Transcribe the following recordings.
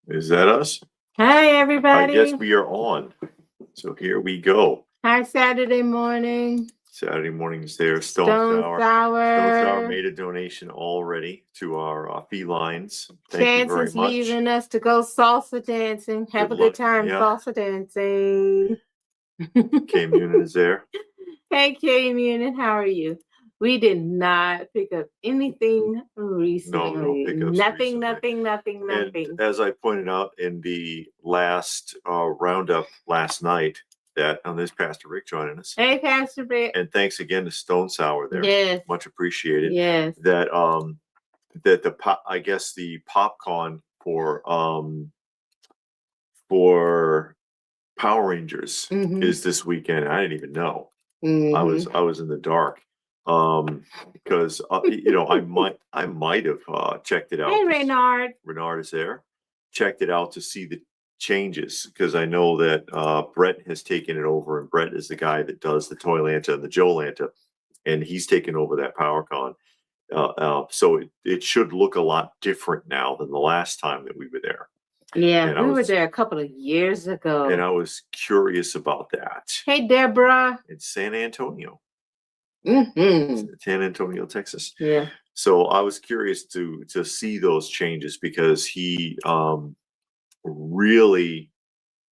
Is that us? Hi, I everybody. guess we are on. So here we go. Hi, Saturday morning. Saturday mornings there. Stone Sour made a donation already to our felines. Thank you Chance very is much. leaving us to go salsa dancing. Have Good a good luck. time Yeah. salsa dancing. K Munin is there. Hey, K Munin, how are you? We did not pick up anything recently. pickups Nothing. And as I pointed out in the last roundup last night, that there's Pastor Rick joining us. Hey, Pastor Rick. And thanks again to Stone Sour there. Yes. Much appreciated. Yes. That that the I guess the popcorn for Power Rangers is this weekend. I didn't even know. I was in the dark. Because I might have checked it out. Hey, Renard. Renard is there. Checked it out to see the changes, because I know that Brett has taken it over, and Brett is the guy that does the Toy Lanta and the Joe Lanta, and he's taken over that PowerCon. So it should look a lot different now than the last time that we were there. Yeah, we were there a couple of years ago. And I was curious about that. Hey, Deborah. It's San Antonio. San Antonio, Texas. Yeah. So I was curious to see those changes, because he really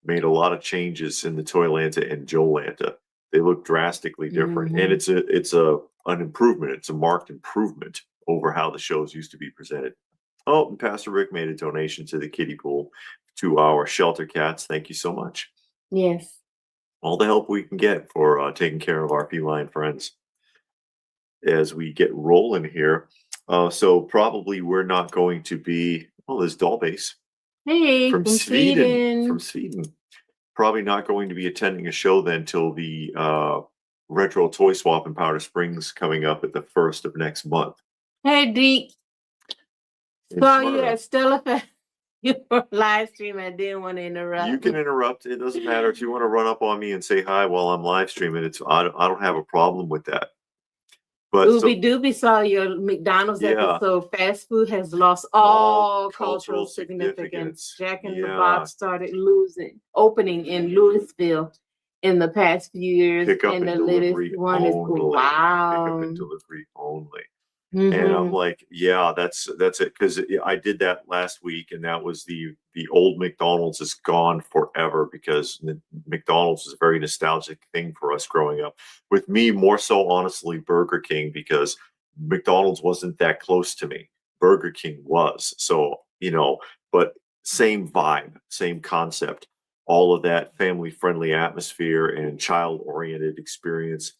made a lot of changes in the Toy Lanta and Joe Lanta. They look drastically different, and it's an improvement. It's a marked improvement over how the shows used to be presented. Oh, and Pastor Rick made a donation to the kiddie pool to our shelter cats. Thank you so much. Yes. All the help we can get for taking care of our feline friends as we get rolling here. So probably we're not going to be, there's Dollbase. Hey, from Sweden. From Sweden. Probably not going to be attending a show then till the Retro Toy Swap in Powder Springs coming up at the 1st of next month. Hey, Deke. Saw you at Stella Fest. You were live streaming. I didn't want to interrupt. You can interrupt. It doesn't matter. If you want to run up on me and say hi while I'm live streaming, I don't have a problem with that. But Ooby Dooby saw your McDonald's episode. Fast food has lost all cultural significance. Jack in the Box started opening in Louisville in the past few years. Pick up and the latest one is wow. Pick up and delivery only. And I'm like, yeah, that's it, because I did that last week, and that was the old McDonald's is gone forever, because McDonald's is a very nostalgic thing for us growing up. With me, more so, honestly, Burger King, because McDonald's wasn't that close to me. Burger King was. So, but same vibe, same concept, all of that family-friendly atmosphere and child-oriented experience.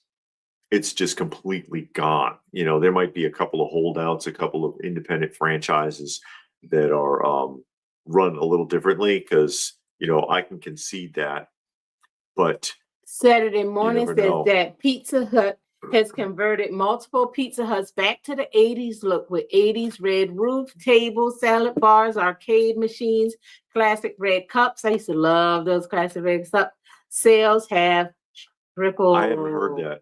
It's just completely gone. There might be a couple of holdouts, a couple of independent franchises that are run a little differently, because I can concede that. But Saturday morning says that Pizza Hut has converted multiple Pizza Huts back to the 80s look, with 80s red roof, tables, salad bars, arcade machines, classic red cups. I used to love those classic red cups. Sales have tripled. I haven't heard that.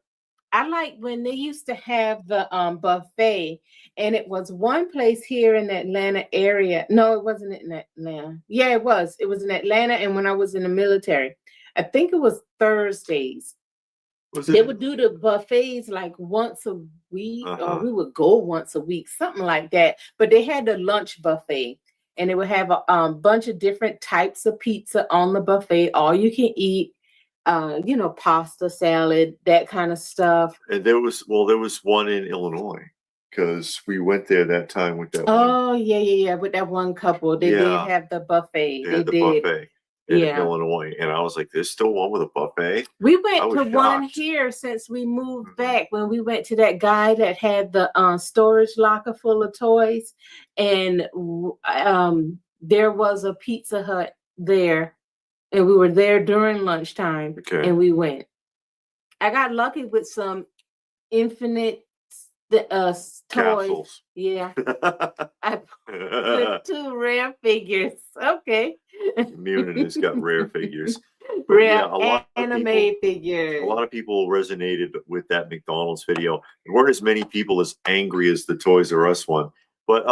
I like when they used to have the buffet, and it was one place here in the Atlanta area. No, it wasn't in Atlanta. Yeah, it was. It was in Atlanta, and when I was in the military, I think it was Thursdays. They would do the buffets like once a week, or we would go once a week, something like that. But they had the lunch buffet, and they would have a bunch of different types of pizza on the buffet, all you can eat. Pasta, salad, that kind of stuff. And there was one in Illinois, because we went there that time with that. Yeah. With that one couple, they did have the buffet. They did. Buffet in Illinois, and I was like, "There's still one with a buffet." We went to one here since we moved back. When we went to that guy that had the storage locker full of toys, and there was a Pizza Hut there. And we were there during lunchtime, and we went. I got lucky with some infinite toys. Capsules. Yeah. I put 2 rare figures. Okay. Munin has got rare figures. Rare anime figures. A lot of people resonated with that McDonald's video. There weren't as many people as angry as the Toys R Us one. But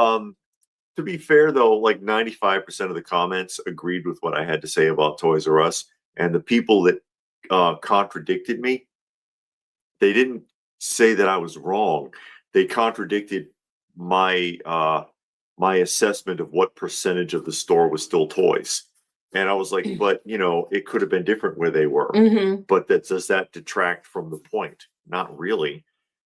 to be fair though, like 95% of the comments agreed with what I had to say about Toys R Us, and the people that contradicted me, they didn't say that I was wrong. They contradicted my my assessment of what percentage of the store was still toys. And I was like, but you know, it could have been different where they were. But does that detract from the point? Not really.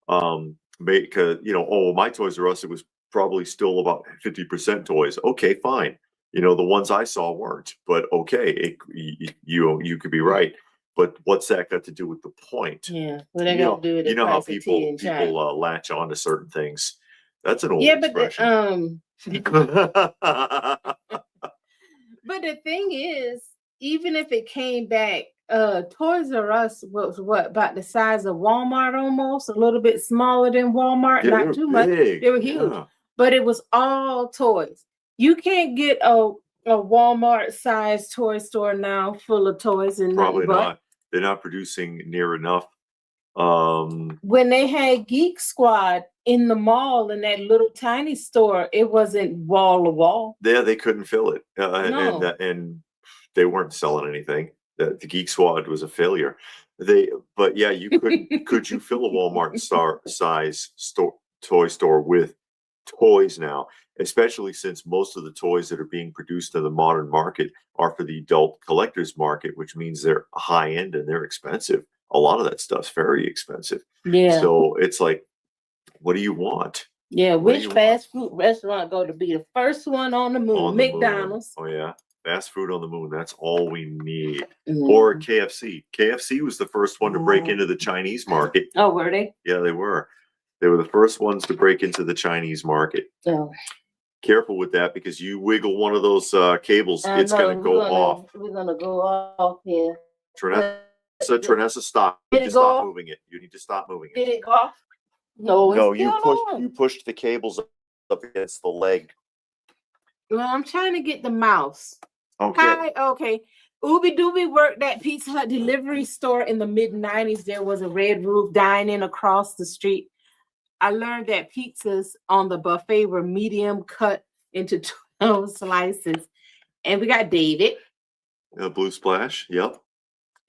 Because you know, oh, my Toys R Us, it was probably still about 50% toys. Okay, fine. You know, the ones I saw weren't, but okay, you could be right. But what's that got to do with the point? Yeah, what I got to do with you know how the tea and chai. people latch on to certain things. That's an old Yeah, expression. But the thing is, even if it came back, Toys R Us was what, about the size of Walmart, almost a little bit smaller than Walmart, Yeah, not too much. They were huge, but it was all toys. You can't get a Walmart sized toy store now full of toys and Probably nothing not. They're not producing near enough. When they had Geek Squad in the mall in that little tiny store, it wasn't wall to wall. Yeah, they couldn't fill it, No. and they weren't selling anything. The Geek Squad was a failure. But yeah, you couldn't. Could you fill a Walmart size toy store with toys now? Especially since most of the toys that are being produced in the modern market are for the adult collectors market, which means they're high end and they're expensive. A lot of that stuff's very expensive. Yeah. So it's like, what do you want? Yeah, which fast food restaurant go to be the first one on the moon? McDonald's. Oh yeah, fast food on the moon. That's all we need. Or KFC. KFC was the first one to break into the Chinese market. Oh, were they? Yeah, they were. They were the first ones to break into the Chinese market. Oh. Careful with that, because you wiggle one of those cables, it's going to go off. We're going to go off here. Trinessa, stop. You need to stop moving it. You need to stop moving it. Did it go off? No, you pushed the cables up against the leg. Well, I'm trying to get the mouse. Okay. Hi, okay. Ooby Dooby worked that Pizza Hut delivery store in the mid-90s. There was a Red Roof dining across the street. I learned that pizzas on the buffet were medium cut into 12 slices. And we got David. Blue Splash, yep.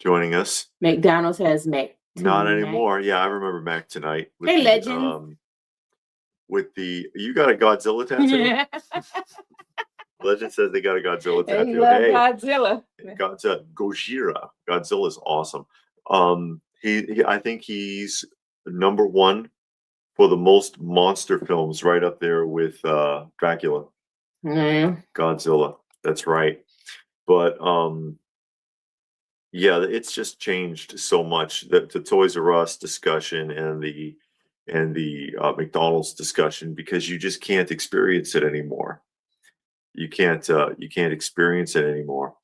Joining us. McDonald's has Mac. Not anymore. Yeah, I remember Mac Tonight. Hey, Legend. With you got a Godzilla tattoo? Yeah. Legend says they got a Godzilla tattoo. Hey, Godzilla. Gojira. Godzilla's awesome. I think he's #1 for the most monster films, right up there with Dracula. Godzilla. That's right. But yeah, it's just changed so much. The Toys R Us discussion and the McDonald's discussion, because you just can't experience it anymore. You can't experience it anymore.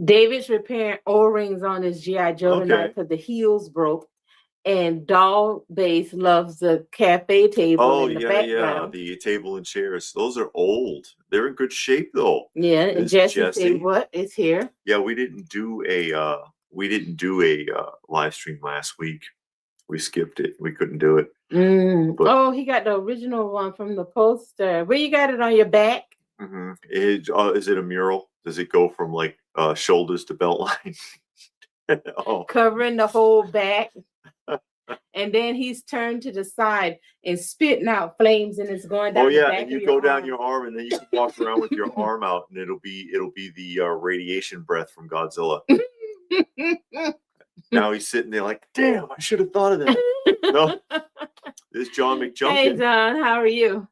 David's repairing O-rings on his G.I. Joe tonight because the heels broke. And Doll Base loves the cafe table in the background. The table and chairs. Those are old. They're in good shape though. Yeah, and Jesse said, "What is here?" Yeah, we didn't do a live stream last week. We skipped it. We couldn't do it. But, he got the original one from the poster. Where you got it on your back? Is it a mural? Does it go from like shoulders to belt line? Covering the whole back. And then he's turned to the side and spitting out flames, and it's going down. And you go down your arm, and then you can walk around with your arm out, and it'll be the radiation breath from Godzilla. Now he's sitting there like, damn, I should have thought of that. No, this is John McJunkin. Hey, John, how are you?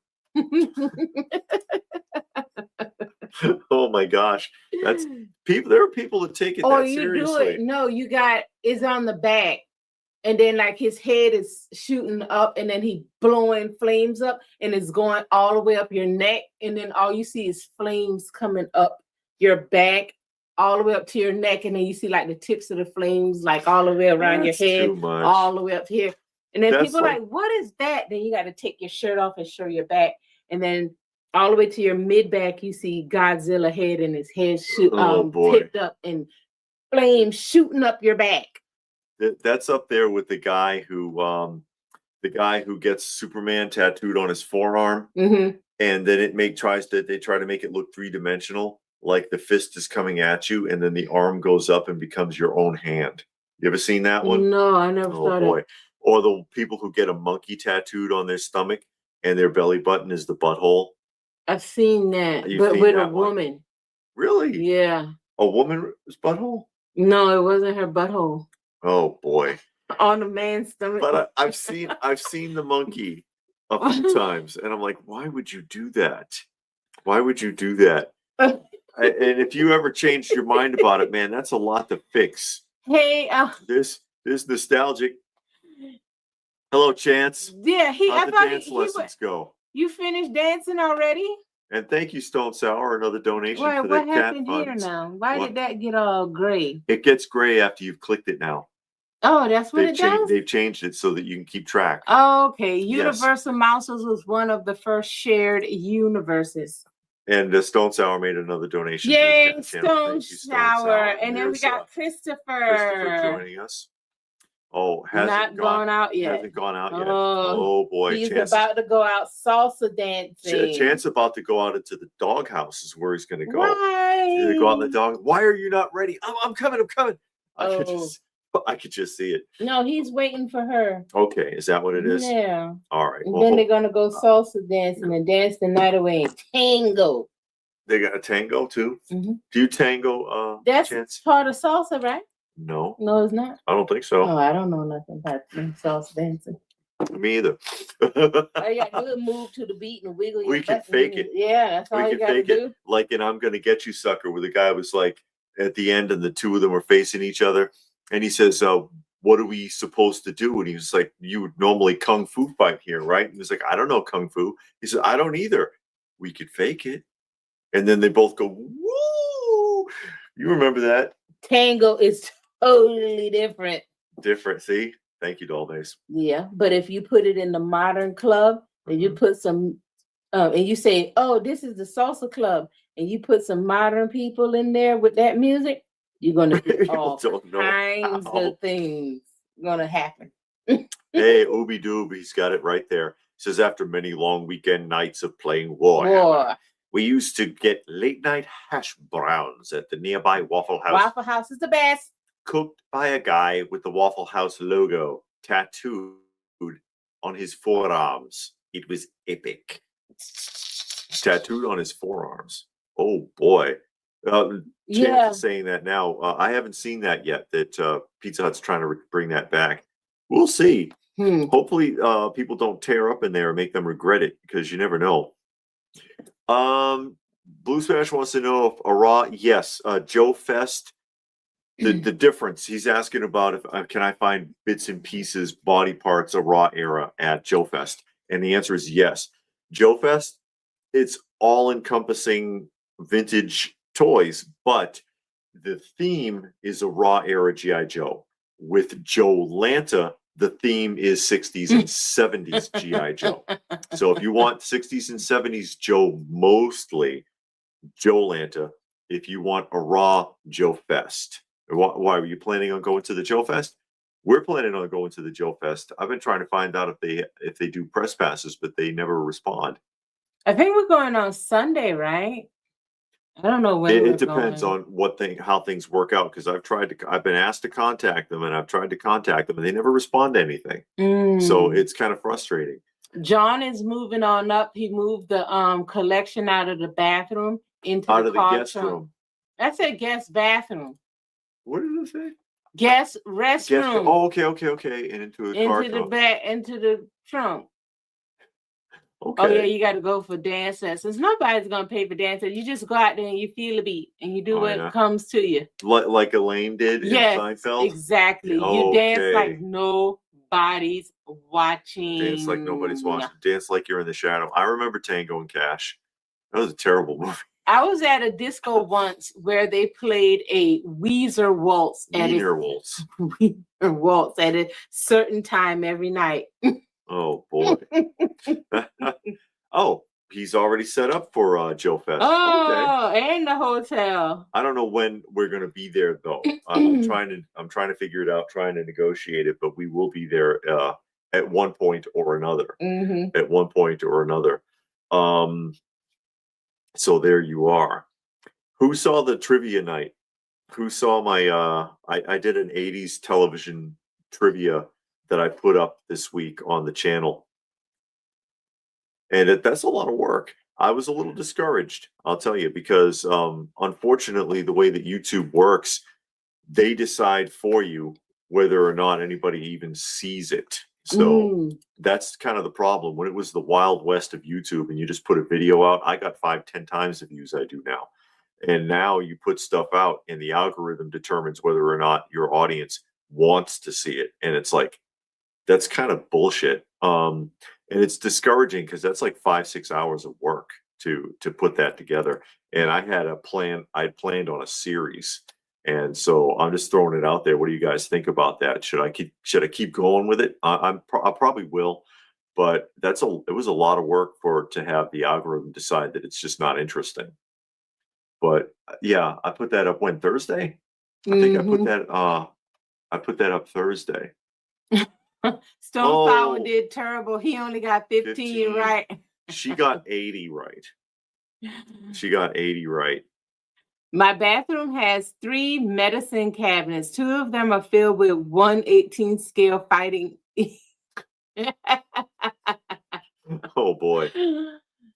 Oh my gosh, that's people. There are people that take it that seriously. You do it. No, you got it's on the back. And then like his head is shooting up, and then he blowing flames up, and it's going all the way up your neck. And then all you see is flames coming up your back, all the way up to your neck. And then you see like the tips of the flames, like all the way around your head, all the way up here. And then people are like, what is that? Then you got to take your shirt off and show your back. And then all the way to your mid back, you see Godzilla head, and his head tipped up, and flames shooting up your back. That's up there with the guy who the guy who gets Superman tattooed on his forearm, Mm-hmm. and then they try to make it look 3-dimensional, like the fist is coming at you, and then the arm goes up and becomes your own hand. You ever seen that one? No, I never saw Oh boy. that. Or the people who get a monkey tattooed on their stomach and their belly button is the butthole. I've seen that, You've but seen with a that one? woman. Really? Yeah. A woman's butthole? No, it wasn't her butthole. Oh boy. On a man's stomach. But I've seen the monkey a few times, and I'm like, why would you do that? Why would you do that? And if you ever changed your mind about it, man, that's a lot to fix. Hey, This nostalgic. Hello, Chance. Yeah, how'd the dance lessons go? You finished dancing already? And thank you, Stone Sour, another donation Wait, for what the cat happened here funds. now? Why What? did that get all gray? It gets gray after you've clicked it now. Oh, that's what it does? They've changed it so that you can keep track. Oh, okay. Yes. Universal Mouses was one of the first shared universes. And Stone Sour made another donation. Yay, to the channel. Stone Thank you, Sour. And then we There's, got Christopher. Christopher joining us. Oh, Not gone out yet. Hasn't gone out yet. Oh, Oh boy, he's Chance, about to go out salsa dancing. Chance about to go out into the doghouse is where he's going to go. Why? He's gonna go out in the dog. Why are you not ready? I'm coming. I'm coming. I could just see it. No, he's waiting for her. Okay, is that what it is? Yeah. All right. And then they're gonna go salsa dancing and dance the night away in tango. They got a tango too. Mm-hmm. Do you tango? That's Chance? part of salsa, right? No. No, it's not. I don't think so. Oh, I don't know nothing about salsa dancing. Me either. All you gotta do is move to the beat and wiggle your We can butt. fake it. Yeah, that's all you gotta do. Like in I'm Gonna Get You Sucker, where the guy was like at the end and the two of them were facing each other. And he says, what are we supposed to do? And he was like, you would normally kung fu fight here, right? And he was like, I don't know kung fu. He said, I don't either. We could fake it. And then they both go, woo! You remember that? Tango is totally different. Different. See? Thank you, Dollface. Yeah, but if you put it in the modern club, and you put some, and you say, oh, this is the salsa club, and you put some modern people in there with that music, you're going to get all kinds of things going to happen. Hey, Ooby Doob, he's got it right there. Says, after many long weekend nights of playing War, we used to get late night hash browns at the nearby Waffle House. Waffle House is the best. Cooked by a guy with the Waffle House logo tattooed on his forearms. It was epic. Tattooed on his forearms. Oh boy. Chance is saying that now. I haven't seen that yet, that Pizza Hut's trying to bring that back. We'll see. Hopefully people don't tear up in there and make them regret it, because you never know. Blue Smash wants to know if a raw, yes, Joe Fest, the difference. He's asking about if can I find bits and pieces, body parts, a raw era at Joe Fest, and the answer is yes. Joe Fest, it's all encompassing vintage toys, but the theme is a raw era GI Joe. With Joe Lanta, the theme is 60s and 70s GI Joe. So if you want 60s and 70s Joe, mostly Joe Lanta. If you want a raw Joe Fest. Why were you planning on going to the Joe Fest? We're planning on going to the Joe Fest. I've been trying to find out if they do press passes, but they never respond. I think we're going on Sunday, right? I don't know when. It depends on how things work out, because I've been asked to contact them, and I've tried to contact them, and they never respond to anything. So it's kind of frustrating. John is moving on up. He moved the collection out of the bathroom into the guest room. I said guest bathroom. What did it say? Guest restroom. Oh, okay. And into the trunk. Okay. Oh yeah, you got to go for dance lessons. Nobody's gonna pay for dance lessons. You just go out there and you feel the beat and you do what comes to you. Like Elaine did in Seinfeld? Exactly. You dance like nobody's watching. Dance like nobody's watching. Dance like you're in the shadow. I remember Tango and Cash. That was a terrible movie. I was at a disco once where they played a Weezer waltz. Weezer waltz at a certain time every night. Oh boy. Oh, he's already set up for Joe Fest. Oh, okay. And the hotel. I don't know when we're gonna be there though. I'm trying to figure it out, trying to negotiate it, but we will be there at one point or another. Mm-hmm. At one point or another. So there you are. Who saw the trivia night? Who saw my I did an 80s television trivia that I put up this week on the channel. And that's a lot of work. I was a little discouraged, I'll tell you, because unfortunately the way that YouTube works, they decide for you whether or not anybody even sees it. So that's kind of the problem. When it was the Wild West of YouTube and you just put a video out, I got 5-10 times the views I do now. And now you put stuff out and the algorithm determines whether or not your audience wants to see it. And it's like, that's kind of bullshit. And it's discouraging because that's like 5-6 hours of work to put that together. And I had a plan, I'd planned on a series. And so I'm just throwing it out there. What do you guys think about that? Should I keep going with it? I probably will, but it was a lot of work to have the algorithm decide that it's just not interesting. But yeah, I put that up when Thursday. I think I put that up Thursday. Stone Sour did terrible. He only got 15 right. She got 80 right. She got 80 right. My bathroom has 3 medicine cabinets. 2 of them are filled with 1/18 scale fighting. Oh boy.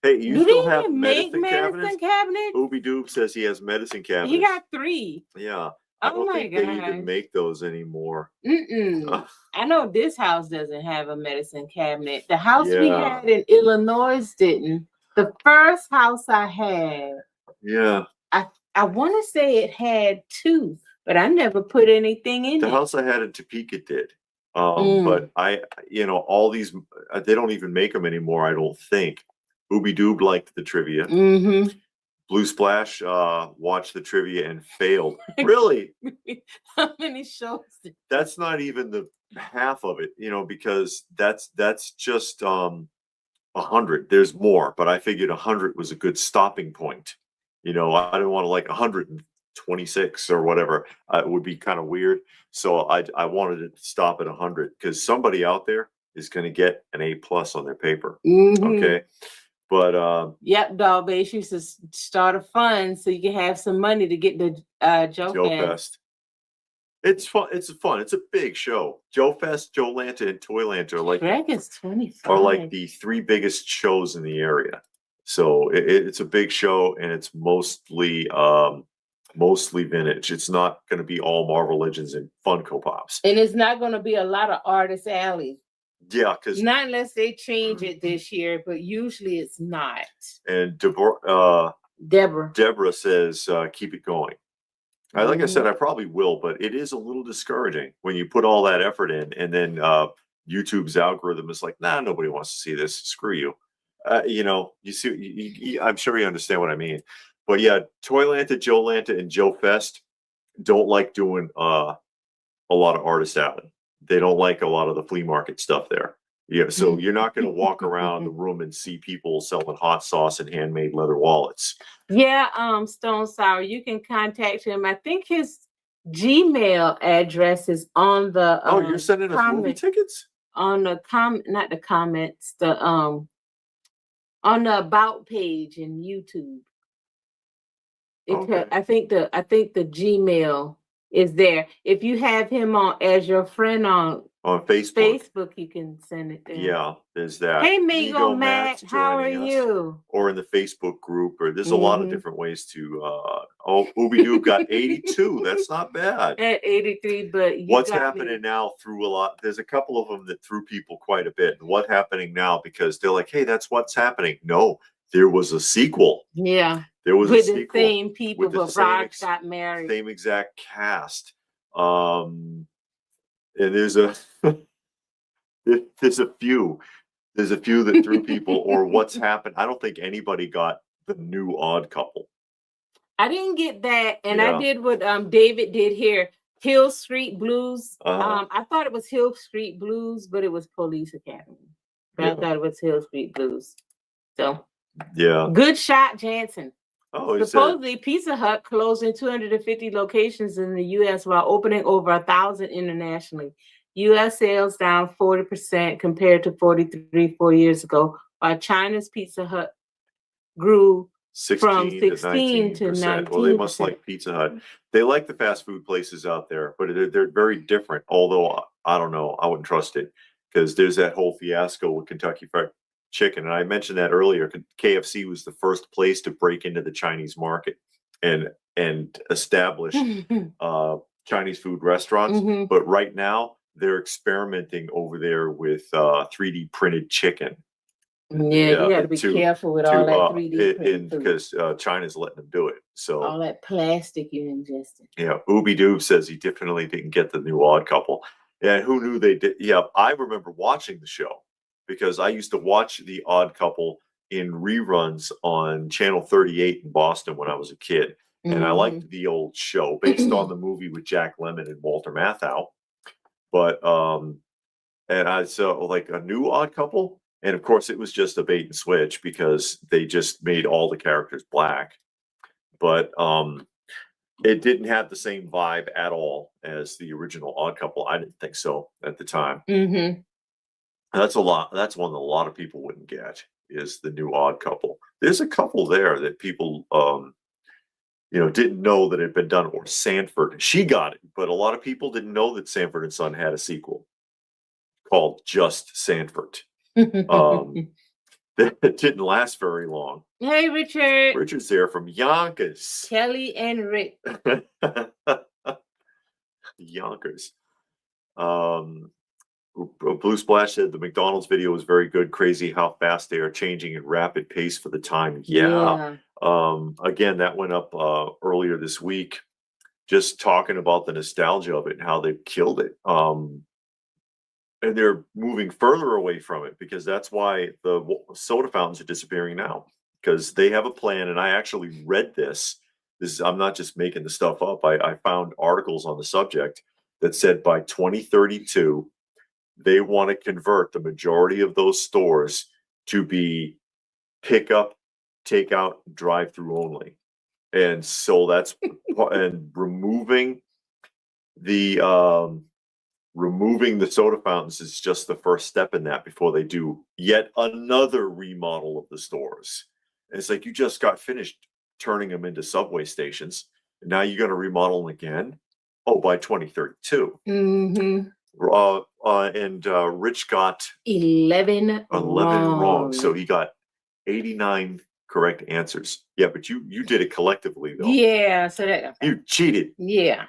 Hey, you still have medicine cabinets? Cabinets? Ooby Doob says he has medicine cabinets. He got 3. Yeah. I don't think they even make those anymore. I know this house doesn't have a medicine cabinet. The house we had in Illinois didn't. The first house I had. Yeah. I want to say it had 2, but I never put anything in it. The house I had in Topeka did. But all these, they don't even make them anymore, I don't think. Ooby Doob liked the trivia. Blue Splash watched the trivia and failed. Really? How many shows? That's not even the half of it, because that's just 100. There's more, but I figured 100 was a good stopping point. I didn't want to 126 or whatever. It would be kind of weird. So I wanted it to stop at 100 because somebody out there is going to get an A+ on their paper. Okay. But yep, dog base used to start a fund so you can have some money to get the Joe Fest. It's fun. It's fun. It's a big show. Joe Fest, Joe Lanta, and Toyland are like the 3 biggest shows in the area. So it's a big show, and it's mostly vintage. It's not going to be all Marvel Legends and Funko Pops, and it's not going to be a lot of Artist Alley. Yeah, because not unless they change it this year, but usually it's not. And Deborah says, keep it going. Like I said, I probably will, but it is a little discouraging when you put all that effort in and then YouTube's algorithm is like, nah, nobody wants to see this. Screw you. You see, I'm sure you understand what I mean. But yeah, Toy Lanta, Joe Lanta, and Joe Fest don't like doing a lot of Artist Alley. They don't like a lot of the flea market stuff there. Yeah, so you're not going to walk around the room and see people selling hot sauce and handmade leather wallets. Yeah, Stone Sour, you can contact him. I think his Gmail address is on the. You're sending us movie tickets? On the not the comments, on the about page in YouTube. I think the Gmail is there. If you have him as your friend on Facebook, you can send it there. Yeah, there's that. Hey, Migo Matt, how are you? Or in the Facebook group, or there's a lot of different ways to. Ooby Doob got 82. That's not bad. At 83, but what's happening now threw a lot. There's a couple of them that threw people quite a bit. And what's happening now because they're like, hey, that's what's happening. No, there was a sequel. Yeah. There was with a sequel. The same people, but Raj got married. Same exact cast. And there's a few that threw people or what's happened. I don't think anybody got the new Odd Couple. I didn't get that, and I did what David did here. Hill Street Blues. I thought it was Hill Street Blues, but it was Police Academy. But I thought it was Hill Street Blues. So yeah, good shot, Jansen. Oh, supposedly Pizza Hut closed in 250 locations in the U.S. while opening over 1,000 internationally. U.S. sales down 40% compared to 43 4 years ago, while China's Pizza Hut grew from 16 to 19%. Well, they must like Pizza Hut. They like the fast food places out there, but they're very different. Although I don't know, I wouldn't trust it because there's that whole fiasco with Kentucky Fried Chicken, and I mentioned that earlier. KFC was the first place to break into the Chinese market and establish Chinese food restaurants. But right now they're experimenting over there with 3D printed chicken. Yeah, you got to be careful with all that 3D printed food. Because China's letting them do it. So all that plastic you ingested. Yeah, Ooby Doob says he definitely didn't get the new Odd Couple. And who knew they did? Yeah, I remember watching the show because I used to watch the Odd Couple in reruns on Channel 38 in Boston when I was a kid. And I liked the old show based on the movie with Jack Lemmon and Walter Matthau. But and I saw like a new Odd Couple. And of course, it was just a bait and switch because they just made all the characters black. But it didn't have the same vibe at all as the original Odd Couple. I didn't think so at the time. That's a lot. That's one that a lot of people wouldn't get is the new Odd Couple. There's a couple there that people, didn't know that it had been done. Or Sanford, she got it, but a lot of people didn't know that Sanford and Son had a sequel called Just Sanford. That didn't last very long. Hey, Richard. Richard's there from Yonkers. Kelly and Rick. Yonkers. Blue Splash said the McDonald's video was very good. Crazy how fast they are changing at rapid pace for the time. Yeah. Again, that went up earlier this week. Just talking about the nostalgia of it and how they've killed it. And they're moving further away from it because that's why the soda fountains are disappearing now because they have a plan. And I actually read this. I'm not just making the stuff up. I found articles on the subject that said by 2032, they want to convert the majority of those stores to be pickup, takeout, drive-through only. And so that's and removing the soda fountains is just the first step in that before they do yet another remodel of the stores. And it's like you just got finished turning them into subway stations. And now you're going to remodel them again. Oh, by 2032. And Rich got 11 wrong. So he got 89 correct answers. Yeah, but you did it collectively though. Yeah, so that you cheated. Yeah.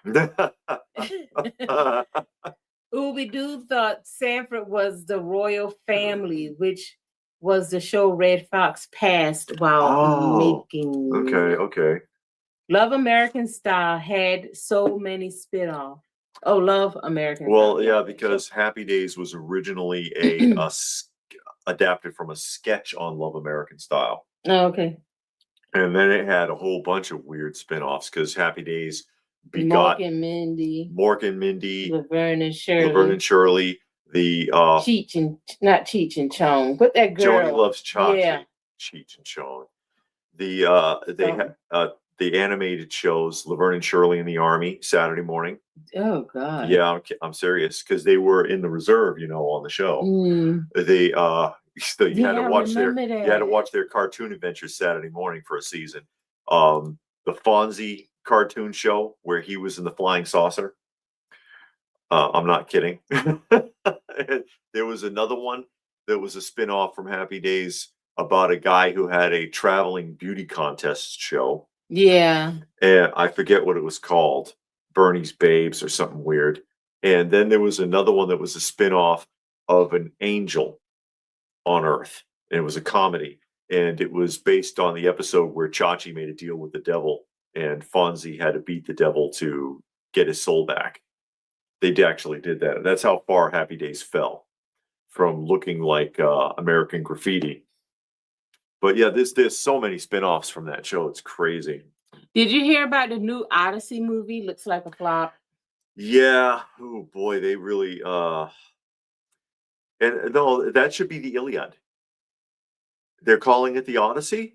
Ooby Doob thought Sanford was the royal family, which was the show Red Fox passed while making. Okay. Love American Style had so many spin-offs. Oh, Love American Well, Style. yeah, because Happy Days was originally adapted from a sketch on Love American Style. Oh, okay. And then it had a whole bunch of weird spin-offs because Happy Days begot Mork and Mindy, Laverne and Shirley, the not Cheech and Chong, but that girl. Joni Loves Chachi. Yeah. Cheech and Chong. The animated shows Laverne and Shirley in the Army Saturday morning. Oh God. Yeah, I'm serious because they were in the reserve, on the show. They so you had to watch their cartoon adventures Saturday morning for a season. The Fonzie cartoon show where he was in the flying saucer. I'm not kidding. There was another one that was a spin-off from Happy Days about a guy who had a traveling beauty contest show. Yeah. And I forget what it was called. Bernie's Babes or something weird. And then there was another one that was a spin-off of an angel on Earth. And it was a comedy. And it was based on the episode where Chachi made a deal with the devil and Fonzie had to beat the devil to get his soul back. They actually did that. That's how far Happy Days fell from looking like American Graffiti. But yeah, there's so many spin-offs from that show. It's crazy. Did you hear about the new Odyssey movie? Looks like a flop. Yeah. Oh boy, they really and no, that should be the Iliad. They're calling it the Odyssey?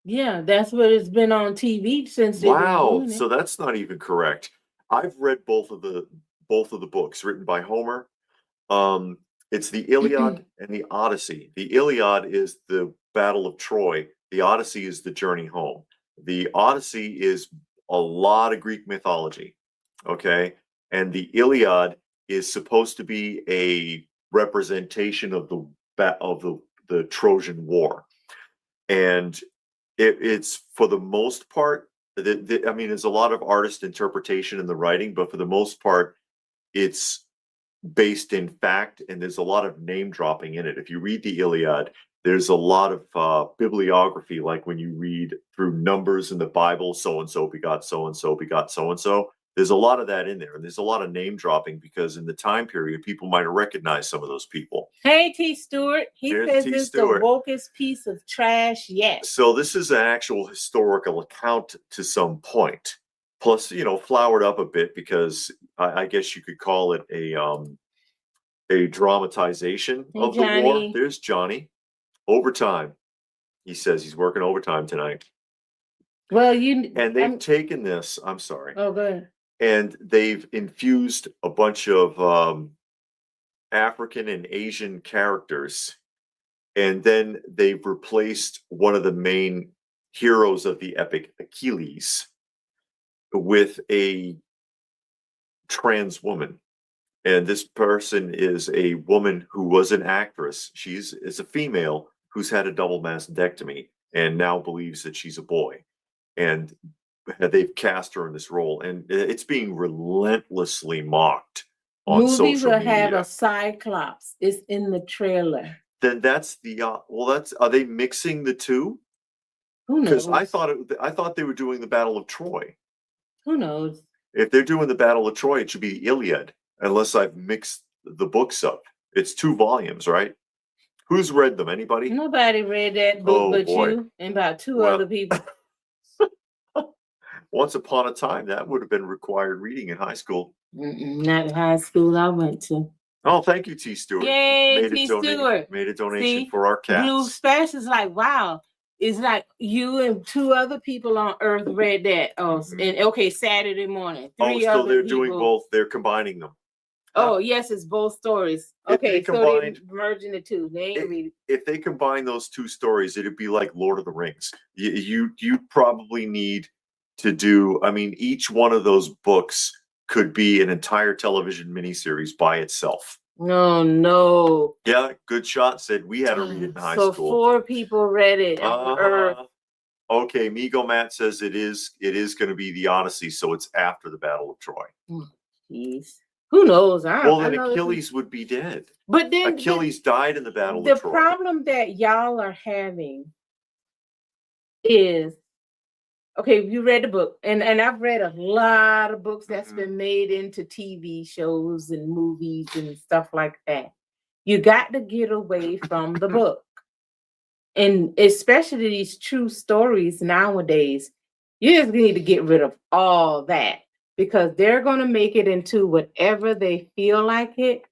Yeah, that's what it's been on TV since. Wow, so that's not even correct. I've read both of the both of the books written by Homer. It's the Iliad and the Odyssey. The Iliad is the Battle of Troy. The Odyssey is the journey home. The Odyssey is a lot of Greek mythology, okay? And the Iliad is supposed to be a representation of the Trojan War. And it's for the most part, I mean, there's a lot of artist interpretation in the writing, but for the most part, it's based in fact, and there's a lot of name dropping in it. If you read the Iliad, there's a lot of bibliography, like when you read through numbers in the Bible, so and so begot so and so begot so and so. There's a lot of that in there, and there's a lot of name dropping because in the time period, people might have recognized some of those people. Hey, T. Stewart. He says it's the wokest piece of trash yet. So this is an actual historical account to some point. Plus, you know, flowered up a bit because I guess you could call it a dramatization of the war. There's Johnny. Overtime. He says he's working overtime tonight. Well, and they've taken this. I'm sorry. Oh, good. And they've infused a bunch of African and Asian characters, and then they've replaced one of the main heroes of the epic, Achilles, with a trans woman. And this person is a woman who was an actress. She's a female who's had a double mastectomy and now believes that she's a boy. And they've cast her in this role, and it's being relentlessly mocked on social media. Movie will have a Cyclops. It's in the trailer. Then that's the are they mixing the two? Who knows? Because I thought they were doing the Battle of Troy. Who knows? If they're doing the Battle of Troy, it should be the Iliad, unless I've mixed the books up. It's 2 volumes, right? Who's read them? Anybody? Nobody read that book but you and about 2 other people. Once upon a time, that would have been required reading in high school. Not the high school I went to. Oh, thank you, T. Stewart. Yay, T. Stewart. Made a donation for our cats. Blue Splash is like, wow. It's like you and 2 other people on Earth read that. Oh, and okay, Saturday morning. 3 so they're doing both. They're combining them. Oh, yes, it's both stories. Okay, so they're merging the 2. They ain't read. If they combine those 2 stories, it'd be like Lord of the Rings. You probably need to do. I mean, each one of those books could be an entire television miniseries by itself. No. Yeah, good shot. Said we had to read it in high school. So 4 people read it. Okay, Migo Matt says it is going to be the Odyssey, so it's after the Battle of Troy. Jeez. Who knows? Then Achilles would be dead. But then Achilles died in the Battle of Troy. The problem that y'all are having is, okay, you read the book, and I've read a lot of books that's been made into TV shows and movies and stuff like that. You got to get away from the book. And especially these true stories nowadays, you just need to get rid of all that because they're going to make it into whatever they feel like it.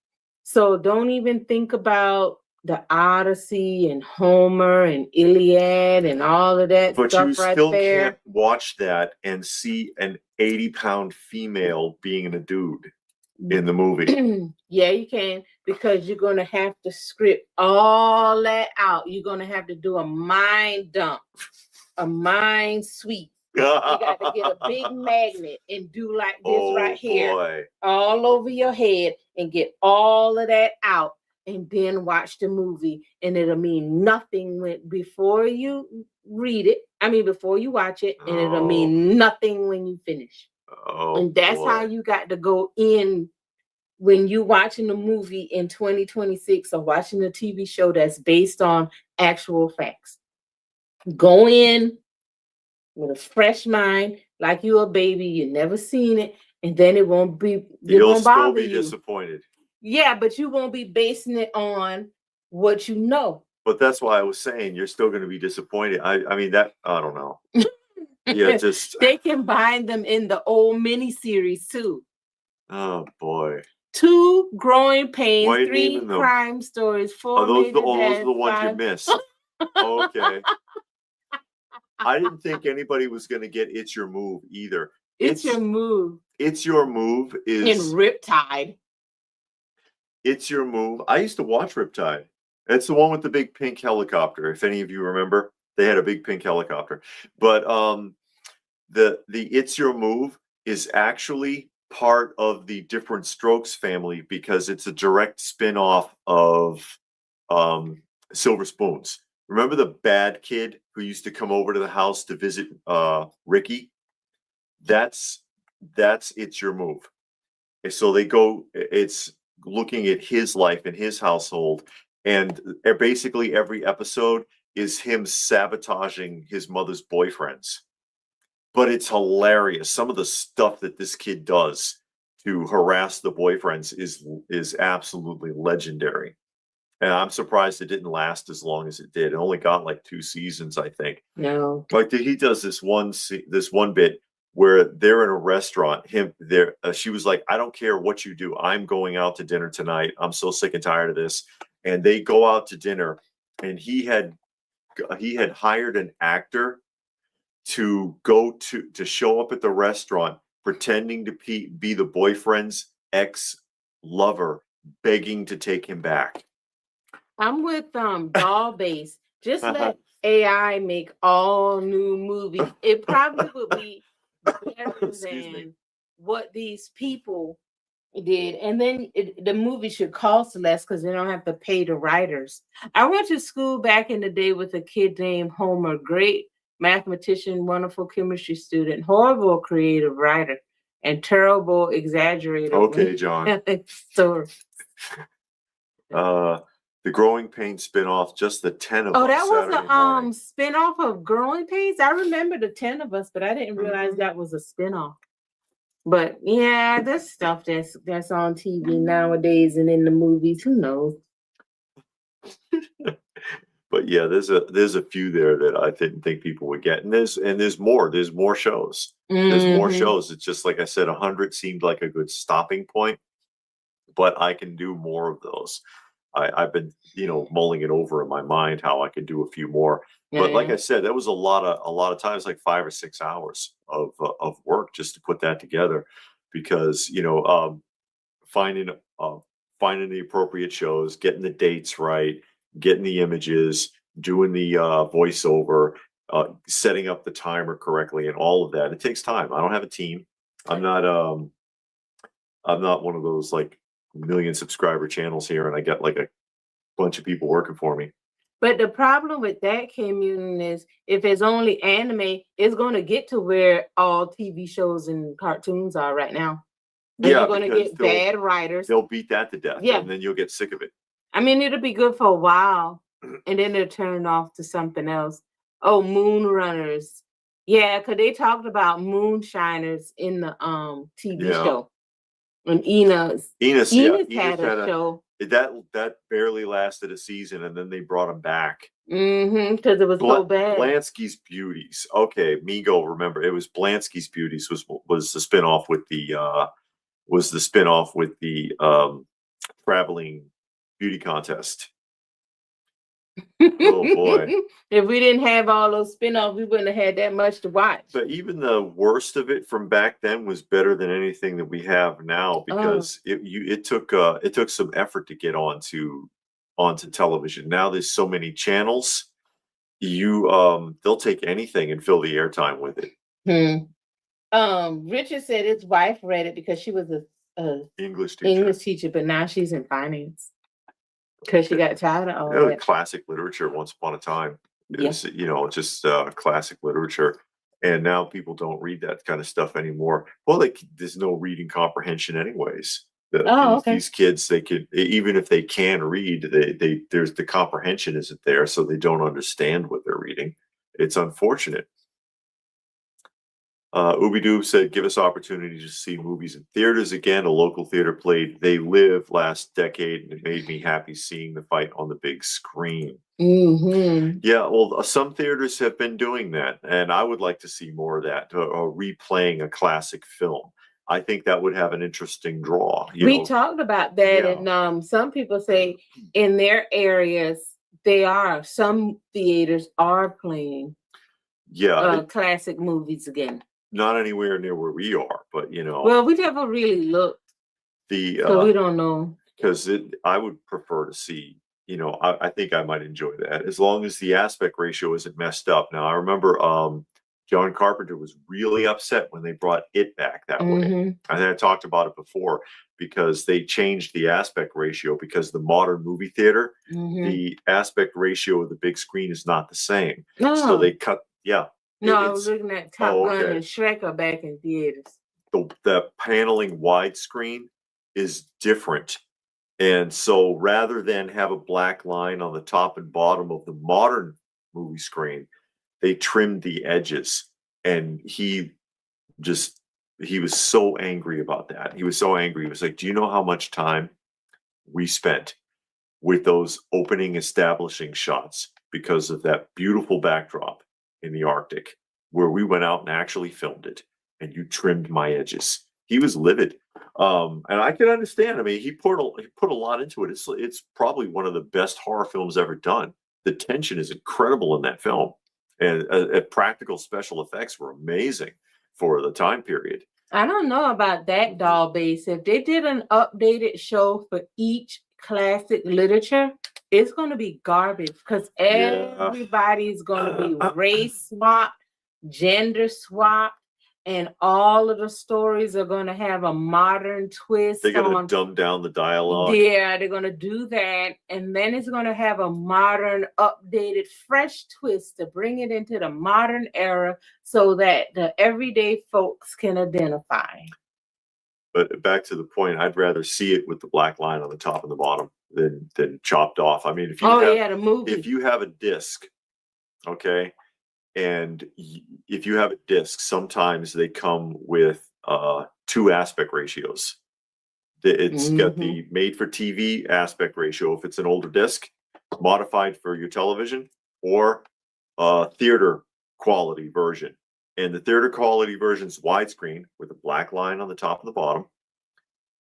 So don't even think about the Odyssey and Homer and Iliad and all of that but stuff you right still there. Can't watch that and see an 80-pound female being a dude in the movie. Yeah, you can, because you're going to have to script all that out. You're going to have to do a mind dump, a mind sweep. You got to get a big magnet and do like this here, all over your head, and get all of that out, and then watch the movie. And it'll mean nothing before you read it. I mean, before you watch it, and it'll mean nothing when you finish. And that's how you got to go in when you watching the movie in 2026 or watching a TV show that's based on actual facts. Go in with a fresh mind, like you're a baby, you never seen it, and then it won't be. You'll still be disappointed. Yeah, but you won't be basing it on what you know. But that's why I was saying you're still going to be disappointed. I mean that I don't know. Yeah, just they combine them in the old miniseries too. Oh boy. 2 growing pains, 3 crime stories, 4 those major are the ones 5. you missed. Okay. I didn't think anybody was going to get It's Your Move either. It's Your Move. It's Your Move In is Riptide. It's Your Move. I used to watch Riptide. It's the one with the big pink helicopter. If any of you remember, they had a big pink helicopter. But the It's Your Move is actually part of the Different Strokes family because it's a direct spin-off of Silver Spoons. Remember the bad kid who used to come over to the house to visit Ricky? That's It's Your Move. And so it's looking at his life and his household, and basically every episode is him sabotaging his mother's boyfriends. But it's hilarious. Some of the stuff that this kid does to harass the boyfriends is absolutely legendary. And I'm surprised it didn't last as long as it did. It only got like 2 seasons, I think. No. Like he does this one bit where they're in a restaurant. She was like, "I don't care what you do. I'm going out to dinner tonight. I'm so sick and tired of this." And they go out to dinner, and he had hired an actor to show up at the restaurant pretending to be the boyfriend's ex-lover, begging to take him back. I'm with Doll Base. Just let AI make all new movies. It probably would be better than what these people did. And then the movie should cost less because they don't have to pay the writers. I went to school back in the day with a kid named Homer, great mathematician, wonderful chemistry student, horrible creative writer, and terrible exaggerator. Okay, John. So the Growing Pains spinoff, Just the 10 of Us. Oh, that was Saturday a morning. spinoff of Growing Pains. I remember the 10 of Us, but I didn't realize that was a spinoff. But yeah, this stuff that's on TV nowadays and in the movies, who knows? But yeah, there's a few there that I didn't think people would get, and there's more shows. There's more shows. It's just like I said, 100 seemed like a good stopping point, but I can do more of those. I've been mulling it over in my mind how I could do a few more. But like I said, that was a lot of times, like 5 or 6 hours of work just to put that together, because finding the appropriate shows, getting the dates right, getting the images, doing the voiceover, setting up the timer correctly, and all of that. It takes time. I don't have a team. I'm not one of those like million subscriber channels here, and I got like a bunch of people working for me. But the problem with that, Communion, is if it's only anime, it's going to get to where all TV shows and cartoons are right now. And Yeah, you're going to get bad writers. They'll beat that to death, and then you'll get sick of it. I mean, it'll be good for a while, and then they'll turn off to something else. Oh, Moon Runners. Yeah, because they talked about moonshiners in the TV show. And Enos had a show. That barely lasted a season, and then they brought him back. Because it was so bad. Blansky's Beauties. Okay, Migo, remember it was Blansky's Beauties was the spinoff with the traveling beauty contest. Oh boy. If we didn't have all those spinoffs, we wouldn't have had that much to watch. But even the worst of it from back then was better than anything that we have now, because it took some effort to get onto television. Now there's so many channels, they'll take anything and fill the airtime with it. Richard said his wife read it because she was a English teacher, but now she's in finance. Because she got tired of all that. Classic literature once upon a time. It was, just classic literature. And now people don't read that kind of stuff anymore. Well, there's no reading comprehension anyways. These kids, they could, even if they can read, there's the comprehension isn't there, so they don't understand what they're reading. It's unfortunate. Ooby-Doob said, give us opportunity to see movies in theaters again. A local theater played They Live last decade, and it made me happy seeing the fight on the big screen. Yeah, well, some theaters have been doing that, and I would like to see more of that, replaying a classic film. I think that would have an interesting draw. We talked about that, and some people say in their areas, some theaters are playing classic movies again. Not anywhere near where we are, but you know. Well, we never really looked, so we don't know. Because I would prefer to see, you know, I think I might enjoy that as long as the aspect ratio isn't messed up. Now, I remember John Carpenter was really upset when they brought it back that way. I think I talked about it before because they changed the aspect ratio because the modern movie theater, the aspect ratio of the big screen is not the same. So they cut, No, I was looking at Top Gun and Shrek are back in theaters. The paneling widescreen is different. And so rather than have a black line on the top and bottom of the modern movie screen, they trimmed the edges. And he was so angry about that. He was so angry. He was like, do you know how much time we spent with those opening establishing shots because of that beautiful backdrop in the Arctic where we went out and actually filmed it and you trimmed my edges? He was livid. And I can understand. I mean, he put a lot into it. It's probably one of the best horror films ever done. The tension is incredible in that film, and practical special effects were amazing for the time period. I don't know about that doll base. If they did an updated show for each classic literature, it's going to be garbage because everybody's going to be race swapped, gender swapped. And all of the stories are going to have a modern twist. They're going to dumb down the dialogue. Yeah, they're going to do that. And then it's going to have a modern, updated, fresh twist to bring it into the modern era so that the everyday folks can identify. But back to the point, I'd rather see it with the black line on the top and the bottom than chopped off. I mean, the movie. If you have a disc, okay, and if you have a disc, sometimes they come with 2 aspect ratios. It's got the made for TV aspect ratio if it's an older disc, modified for your television, or theater quality version. And the theater quality version is widescreen with a black line on the top and the bottom.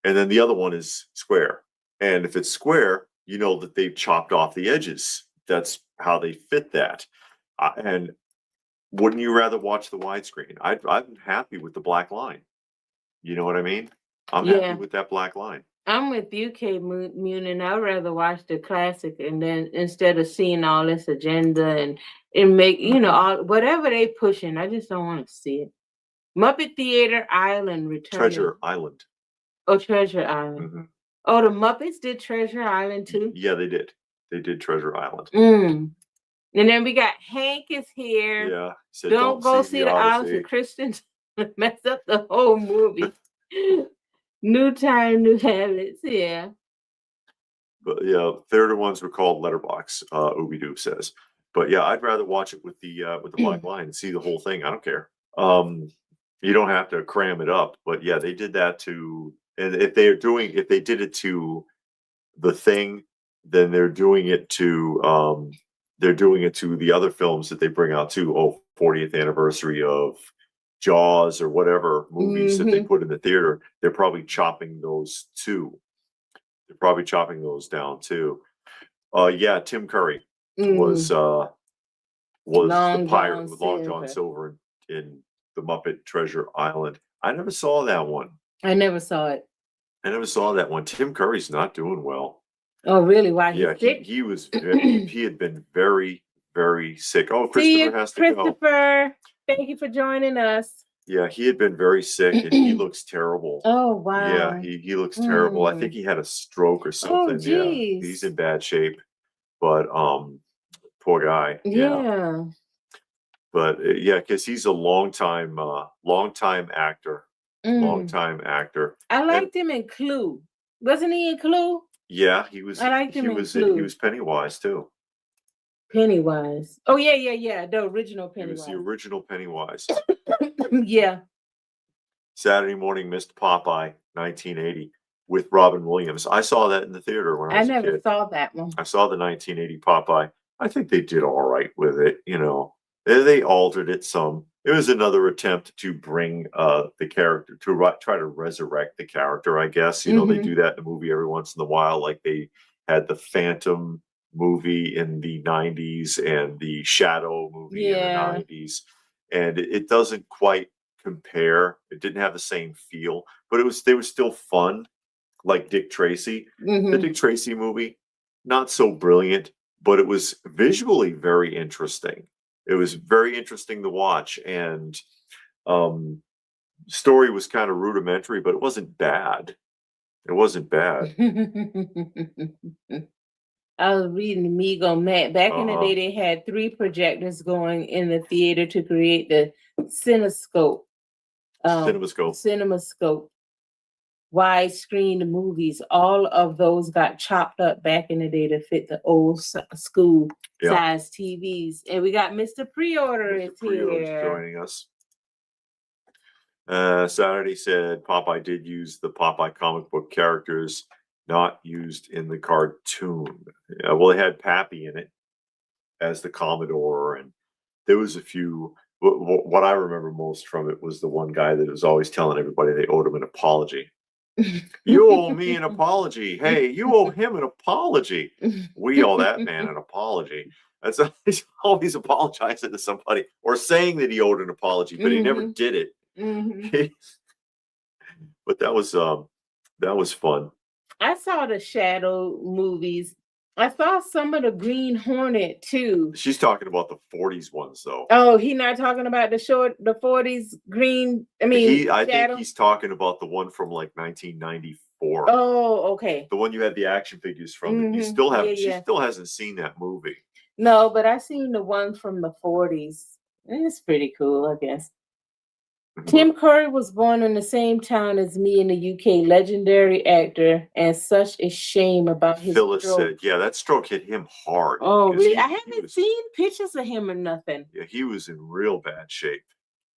And then the other one is square. And if it's square, you know that they've chopped off the edges. That's how they fit that. And wouldn't you rather watch the widescreen? I'm happy with the black line. You know what I mean? I'm happy with that black line. I'm with you, Kate Moonen. I'd rather watch the classic, and then instead of seeing all this agenda and make, you know, all whatever they pushing, I just don't want to see it. Muppet Theater Island returning. Treasure Island. Oh, Treasure Island. Oh, the Muppets did Treasure Island too? Yeah, they did. They did Treasure Island. And then we got Hank is here. Yeah. Said, don't go see the Odyssey. Christians mess up the whole movie. New time, new habits. Yeah. But yeah, theater ones were called Letterbox. Ooby-Doo says. But yeah, I'd rather watch it with the black line and see the whole thing. I don't care. You don't have to cram it up. But yeah, they did that to. And if they did it to The Thing, then they're doing it to. They're doing it to the other films that they bring out too. 40th anniversary of Jaws or whatever movies that they put in the theater. They're probably chopping those too. They're probably chopping those down too. Yeah, Tim Curry was the pirate with Long John Silver in the Muppet Treasure Island. I never saw that one. I never saw it. I never saw that one. Tim Curry's not doing well. Oh, really? Why? Yeah, he was. He had been very, very sick. Oh, Christopher has to go. Christopher, thank you for joining us. Yeah, he had been very sick, and he looks terrible. Oh, wow. Yeah, he looks terrible. I think he had a stroke or something. Yeah, he's in bad shape. But poor guy. Yeah. But yeah, because he's a longtime actor. Long-time actor. I liked him in Clue. Wasn't he in Clue? Yeah, he was. I liked him in Clue. He was Pennywise too. Pennywise. Oh yeah. The original Pennywise. He was the original Pennywise. Yeah. Saturday Morning Missed Popeye, 1980, with Robin Williams. I saw that in the theater when I was a kid. I never saw that one. I saw the 1980 Popeye. I think they did all right with it. You know, they altered it some. It was another attempt to bring the character to try to resurrect the character, I guess. You know, they do that in the movie every once in a while. Like they had the Phantom movie in the 90s and the Shadow movie in the 90s. And it doesn't quite compare. It didn't have the same feel, but they were still fun. Like Dick Tracy, the Dick Tracy movie, not so brilliant, but it was visually very interesting. It was very interesting to watch, and story was kind of rudimentary, but it wasn't bad. It wasn't bad. I was reading Amigo Matt. Back in the day, they had 3 projectors going in the theater to create the Cinescope. Cinemascope. Widescreen movies. All of those got chopped up back in the day to fit the old school size TVs. And we got Mr. Pre-Order is here. Joining us. Saturday said Popeye did use the Popeye comic book characters, not used in the cartoon. Well, they had Pappy in it as the Commodore, and there was a few. What I remember most from it was the one guy that was always telling everybody they owed him an apology. You owe me an apology. Hey, you owe him an apology. We owe that man an apology. That's he's always apologizing to somebody or saying that he owed an apology, but he never did it. But that was fun. I saw the Shadow movies. I saw some of the Green Hornet too. She's talking about the 40s ones though. Oh, he's not talking about the 40s Green. I think he's talking about the one from like 1994. Oh, okay. The one you had the action figures from. You still have. She still hasn't seen that movie. No, but I seen the one from the 40s. It's pretty cool, I guess. Tim Curry was born in the same town as me in the UK, legendary actor, and such a shame about his Phyllis stroke. Said, yeah, that stroke hit him hard. Oh, really? I haven't seen pictures of him or nothing. Yeah, he was in real bad shape.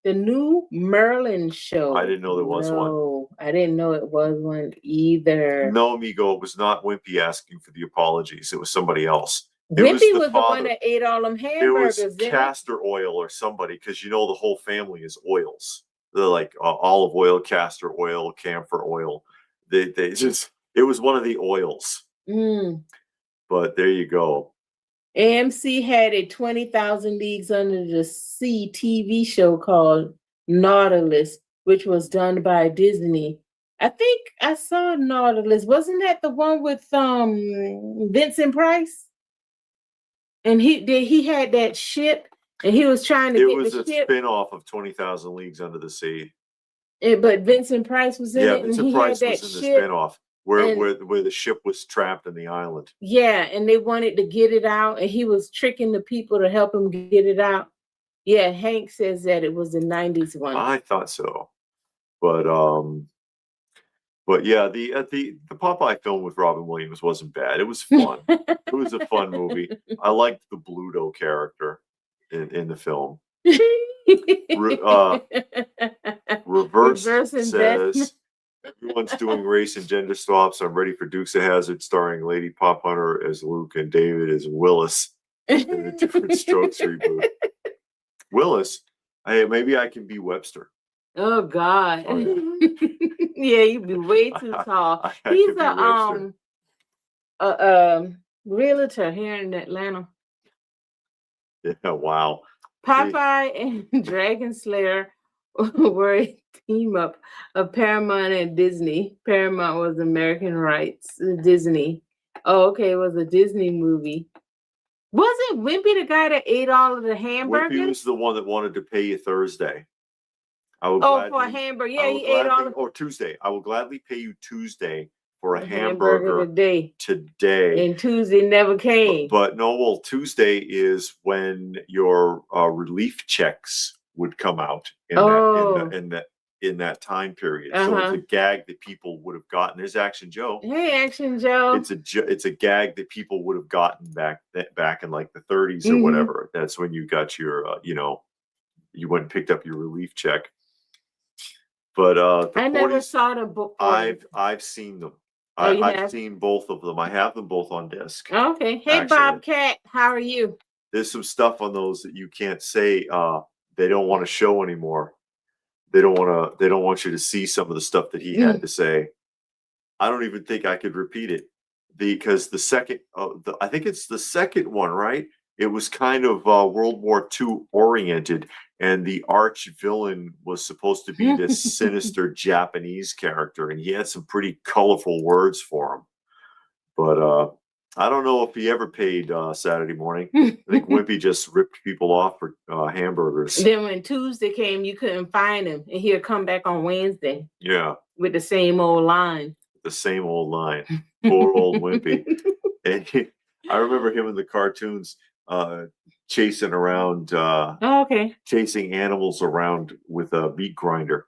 The new Merlin show. I didn't know there was one. No, I didn't know it was one either. No, amigo, it was not Wimpy asking for the apologies. It was somebody else. Wimpy was the one that ate all them hamburgers. It was castor oil or somebody, because the whole family is oils. They're like olive oil, castor oil, camphor oil. It was one of the oils. But there you go. AMC had a 20,000 Leagues Under the Sea TV show called Nautilus, which was done by Disney. I think I saw Nautilus. Wasn't that the one with Vincent Price? And he had that ship, and he was trying to get the ship. It was a spin-off of 20,000 Leagues Under the Sea. But Vincent Price was in it. Yeah, Vincent Price was in the spin-off where the ship was trapped in the island. Yeah, and they wanted to get it out, and he was tricking the people to help him get it out. Yeah, Hank says that it was the 90s one. I thought so. But yeah, the Popeye film with Robin Williams wasn't bad. It was fun. It was a fun movie. I liked the Bluto character in the film. Reverse says, everyone's doing race and gender swaps. I'm ready for Dukes of Hazzard starring Lady Pop Hunter as Luke and David as Willis in a Different Strokes reboot. Willis, hey, maybe I can be Webster. Oh God. Oh, yeah, you'd be way too tall. He's a realtor here in Atlanta. Yeah, wow. Popeye and Dragon Slayer were a team up of Paramount and Disney. Paramount was American rights. Disney. Oh, okay, it was a Disney movie. Wasn't Wimpy the guy that ate all of the hamburgers? Wimpy was the one that wanted to pay you Thursday. For a hamburger. Yeah, he ate all of... Or Tuesday. I will gladly pay you Tuesday for a hamburger today. And Tuesday never came. But no, well, Tuesday is when your relief checks would come out in that time period. So it's a gag that people would have gotten. There's Action Joe. Hey, Action Joe. It's a gag that people would have gotten back in like the 30s or whatever. That's when you got your you went and picked up your relief check. But I never saw the book. I've seen them. I've seen both of them. I have them both on disc. Okay. Hey, actually, Bobcat, how are you? There's some stuff on those that you can't say. They don't want to show anymore. They don't want you to see some of the stuff that he had to say. I don't even think I could repeat it because the second, I think it's the second one, right? it was kind of World War II oriented, and the arch villain was supposed to be this sinister Japanese character, and he had some pretty colorful words for him. But I don't know if he ever paid Saturday morning. I think Wimpy just ripped people off for hamburgers. Then when Tuesday came, you couldn't find him, and he'll come back on Wednesday. Yeah. With the same old line. The same old line. Poor old Wimpy. And I remember him in the cartoons chasing around. Chasing animals around with a meat grinder.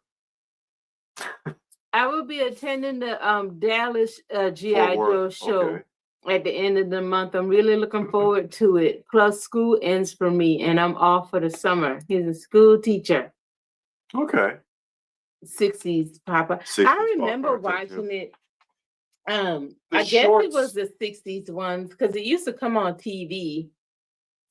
I will be attending the Dallas GI Joe show at the end of the month. I'm really looking forward to it. Plus, school ends for me, and I'm off for the summer. He's a school teacher. Okay. 60s Papa. 60s I remember watching it. I guess it was the 60s ones because it used to come on TV.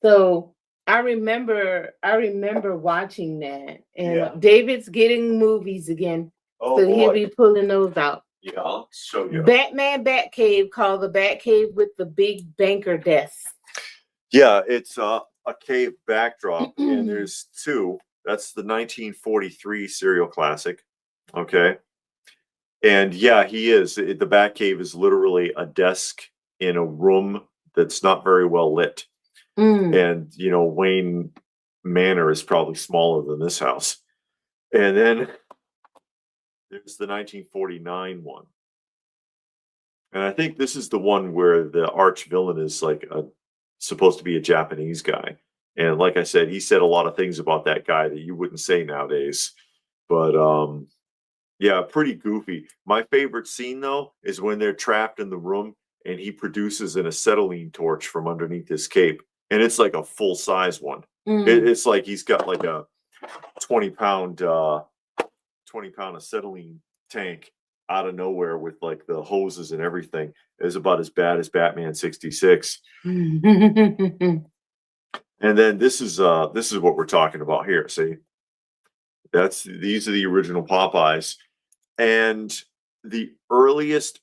So I remember watching that. And David's getting movies again. Oh, so boy. He'll be pulling those out. Yeah, I'll show you. Batman Batcave, called the Batcave with the big banker desk. Yeah, it's a cave backdrop, and there's two. That's the 1943 serial classic. Okay. And yeah, he is. The Batcave is literally a desk in a room that's not very well lit. And, you know, Wayne Manor is probably smaller than this house. And then there's the 1949 one. And I think this is the one where the arch villain is like supposed to be a Japanese guy. And like I said, he said a lot of things about that guy that you wouldn't say nowadays. But yeah, pretty goofy. My favorite scene, though, is when they're trapped in the room and he produces an acetylene torch from underneath his cape. And it's like a full-size one. It's like he's got like a 20-pound acetylene tank out of nowhere with like the hoses and everything. It's about as bad as Batman 66. And then this is what we're talking about here. See, these are the original Popeyes, and the earliest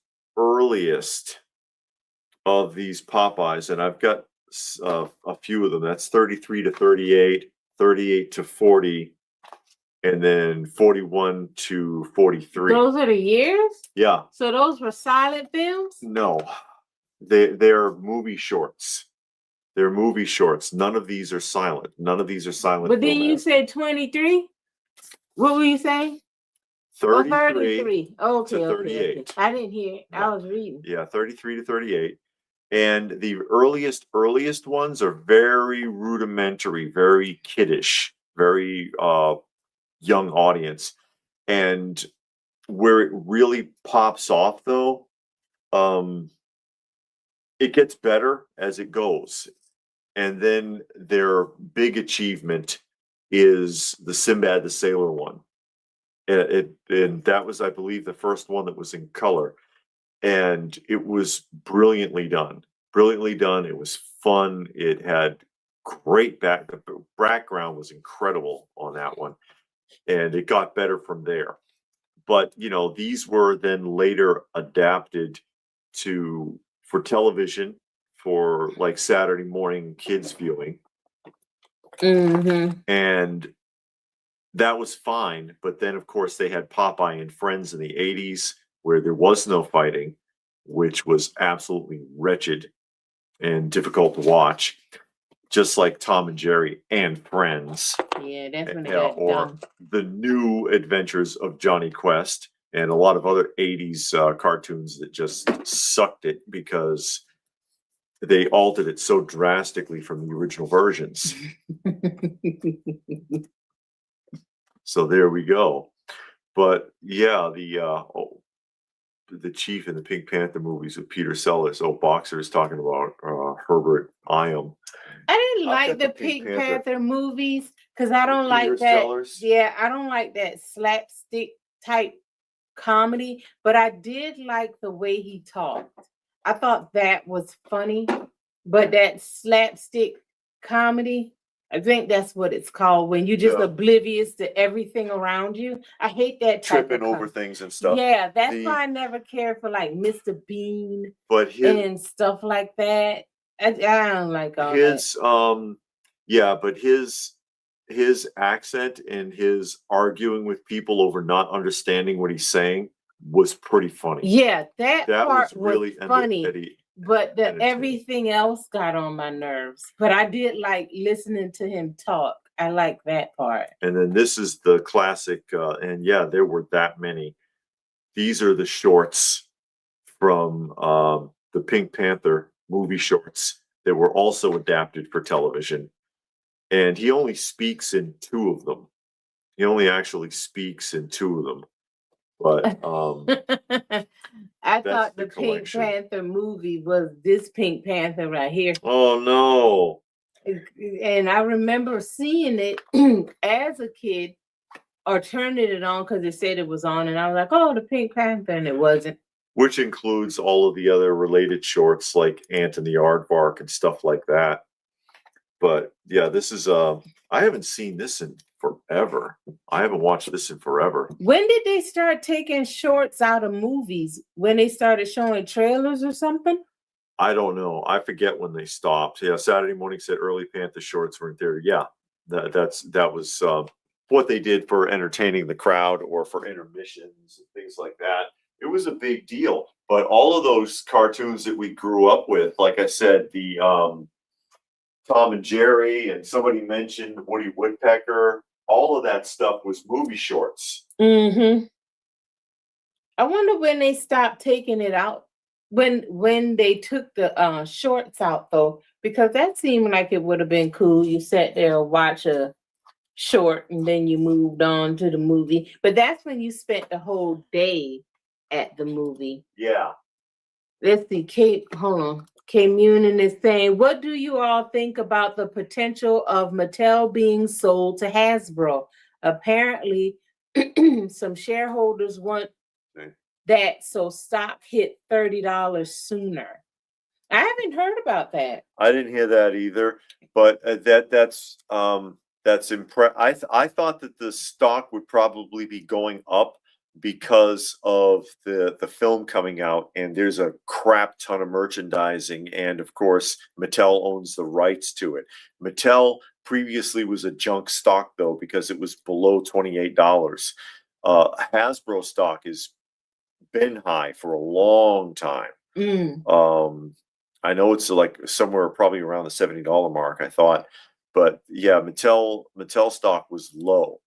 of these Popeyes, and I've got a few of them. That's 33 to 38, 38 to 40, and then 41 to 43. Those are the years? Yeah. So those were silent films? No, they're movie shorts. They're movie shorts. None of these are silent. None of these are silent. But then you said 23? What were you saying? 33 okay, to 38. Okay. I didn't hear it. I was reading. Yeah, 33 to 38. And the earliest ones are very rudimentary, very kiddish, very young audience. And where it really pops off, though, it gets better as it goes. And then their big achievement is the Sinbad the Sailor one. And that was, I believe, the first one that was in color. And it was brilliantly done. It was fun. It had great the background was incredible on that one. And it got better from there. But, you know, these were then later adapted for television, for like Saturday morning kids viewing. And that was fine. But then, of course, they had Popeye and Friends in the 80s, where there was no fighting, which was absolutely wretched and difficult to watch, just like Tom and Jerry and Friends. Yeah, that's when it got or the New Adventures of Johnny Quest and a lot of other 80s cartoons that just sucked it because they altered it so drastically from the original versions. So there we go. But yeah, the chief in the Pink Panther movies with Peter Sellers. Boxer is talking about Herbert Iam. I didn't like the Pink Panther movies because I don't like that. Sellers. Yeah, I don't like that slapstick type comedy, but I did like the way he talked. I thought that was funny, but that slapstick comedy, I think that's what it's called, when you're just oblivious to everything around you. I hate that type tripping over things and stuff. Yeah, that's why I never cared for like Mr. Bean and stuff like that. I don't like all his yeah, but his accent and his arguing with people over not understanding what he's saying was pretty funny. Yeah, that part was really funny, but everything else got on my nerves. But I did like listening to him talk. I like that part. And then this is the classic, and yeah, there were that many. These are the shorts from the Pink Panther movie shorts that were also adapted for television. And he only speaks in two of them. He only actually speaks in two of them. But I thought the Pink Panther movie was this Pink Panther right here. Oh no. And I remember seeing it as a kid or turning it on because it said it was on, and I was like, oh, the Pink Panther, and it wasn't. Which includes all of the other related shorts like Ant and the Aardvark and stuff like that. But yeah, this is I haven't seen this in forever. I haven't watched this in forever. When did they start taking shorts out of movies? When they started showing trailers or something? I don't know. I forget when they stopped. Yeah, Saturday Morning said early Panther shorts were in theater. Yeah, that was what they did for entertaining the crowd or for intermissions and things like that. It was a big deal. But all of those cartoons that we grew up with, like I said, the Tom and Jerry, and somebody mentioned Woody Woodpecker, all of that stuff was movie shorts. Mm-hmm. I wonder when they stopped taking it out. When they took the shorts out, though, because that seemed like it would have been cool. You sat there and watch a short and then you moved on to the movie. But that's when you spent the whole day at the movie. Yeah. Let's see, Kate, hold on. Kate Munin is saying, what do you all think about the potential of Mattel being sold to Hasbro? Apparently, some shareholders want that, so stock hit $30 sooner. I haven't heard about that. I didn't hear that either, but that's I thought that the stock would probably be going up because of the film coming out, and there's a crap ton of merchandising, and of course Mattel owns the rights to it. Mattel previously was a junk stock though because it was below $28. Hasbro stock has been high for a long time. I know it's like somewhere probably around the $70 mark, I thought, but yeah, Mattel stock was low.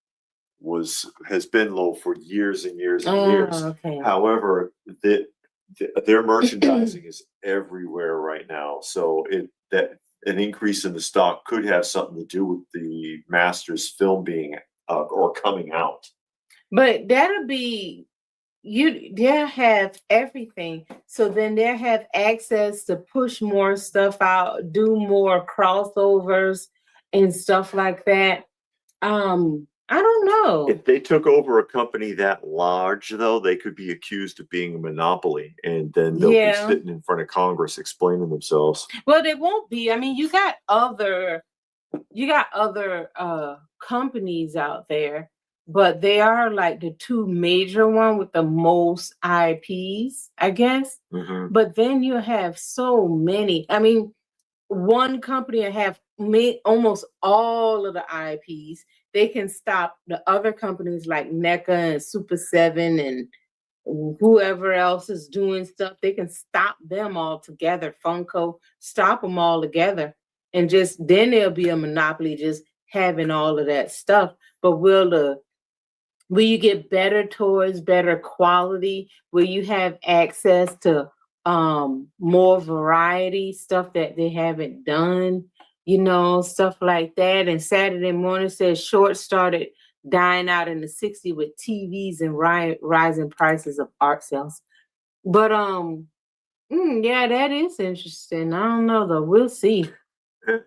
Has been low for years and years and years. Okay. However, their merchandising is everywhere right now, so that an increase in the stock could have something to do with the Masters film being or coming out. But that'll be they'll have everything, so then they'll have access to push more stuff out, do more crossovers and stuff like that. I don't know. If they took over a company that large, though, they could be accused of being a monopoly, and then they'll be sitting in front of Congress explaining themselves. Well, they won't be. I mean, you got other companies out there, but they are like the two major one with the most IPs, I guess. Mm-hmm. But then you have so many. I mean, one company will have almost all of the IPs. They can stop the other companies like NECA and Super 7 and whoever else is doing stuff. They can stop them all together. Funko, stop them all together. And then there'll be a monopoly just having all of that stuff. But will you get better toys, better quality? Will you have access to more variety, stuff that they haven't done? Stuff like that. And Saturday Morning says shorts started dying out in the 60s with TVs and rising prices of art sales. But yeah, that is interesting. I don't know though. We'll see.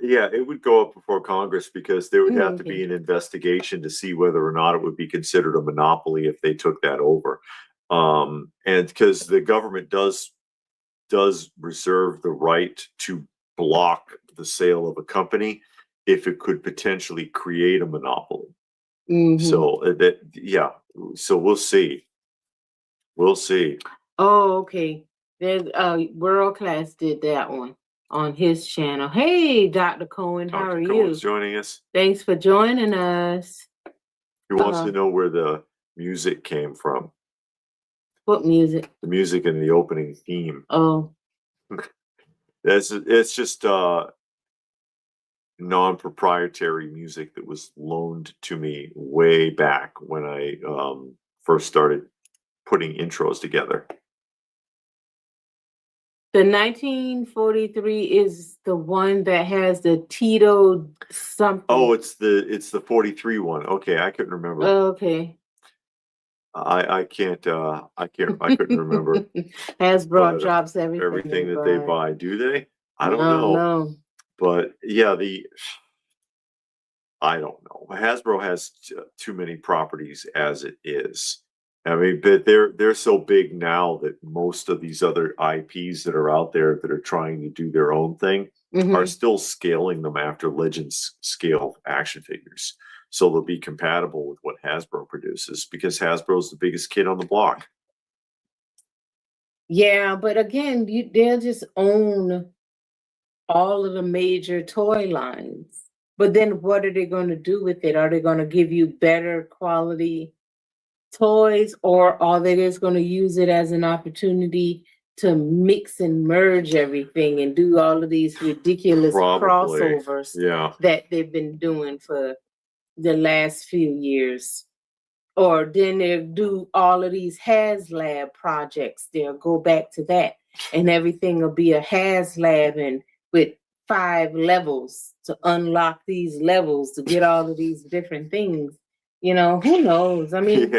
Yeah, it would go up before Congress because there would have to be an investigation to see whether or not it would be considered a monopoly if they took that over. And because the government does reserve the right to block the sale of a company if it could potentially create a monopoly. Mm-hmm. So we'll see. Oh, okay. There's World Class did that one. on his channel. Hey, Dr. Cohen, how are Dr. you? Cohen's joining us. Thanks for joining us. He wants to know where the music came from. What music? The music in the opening theme. Oh. It's just non-proprietary music that was loaned to me way back when I first started putting intros together. The 1943 is the one that has the Tito something. Oh, it's the 43 one. Okay, I couldn't remember. Oh, okay. I couldn't remember. Hasbro drops everything that they buy. Do they? I don't know. No. But yeah, I don't know. Hasbro has too many properties as it is. I mean, but they're so big now that most of these other IPs that are out there that are trying to do their own thing are still scaling them after Legends scale action figures. So they'll be compatible with what Hasbro produces because Hasbro's the biggest kid on the block. Yeah, but again, they'll just own all of the major toy lines. But then what are they going to do with it? Are they going to give you better quality toys, or are they just going to use it as an opportunity to mix and merge everything and do all of these ridiculous crossovers that they've been doing for the last few years? Or then they'll do all of these HasLab projects. They'll go back to that and everything will be a HasLab and with 5 levels to unlock these levels to get all of these different things. You know, who knows? I mean,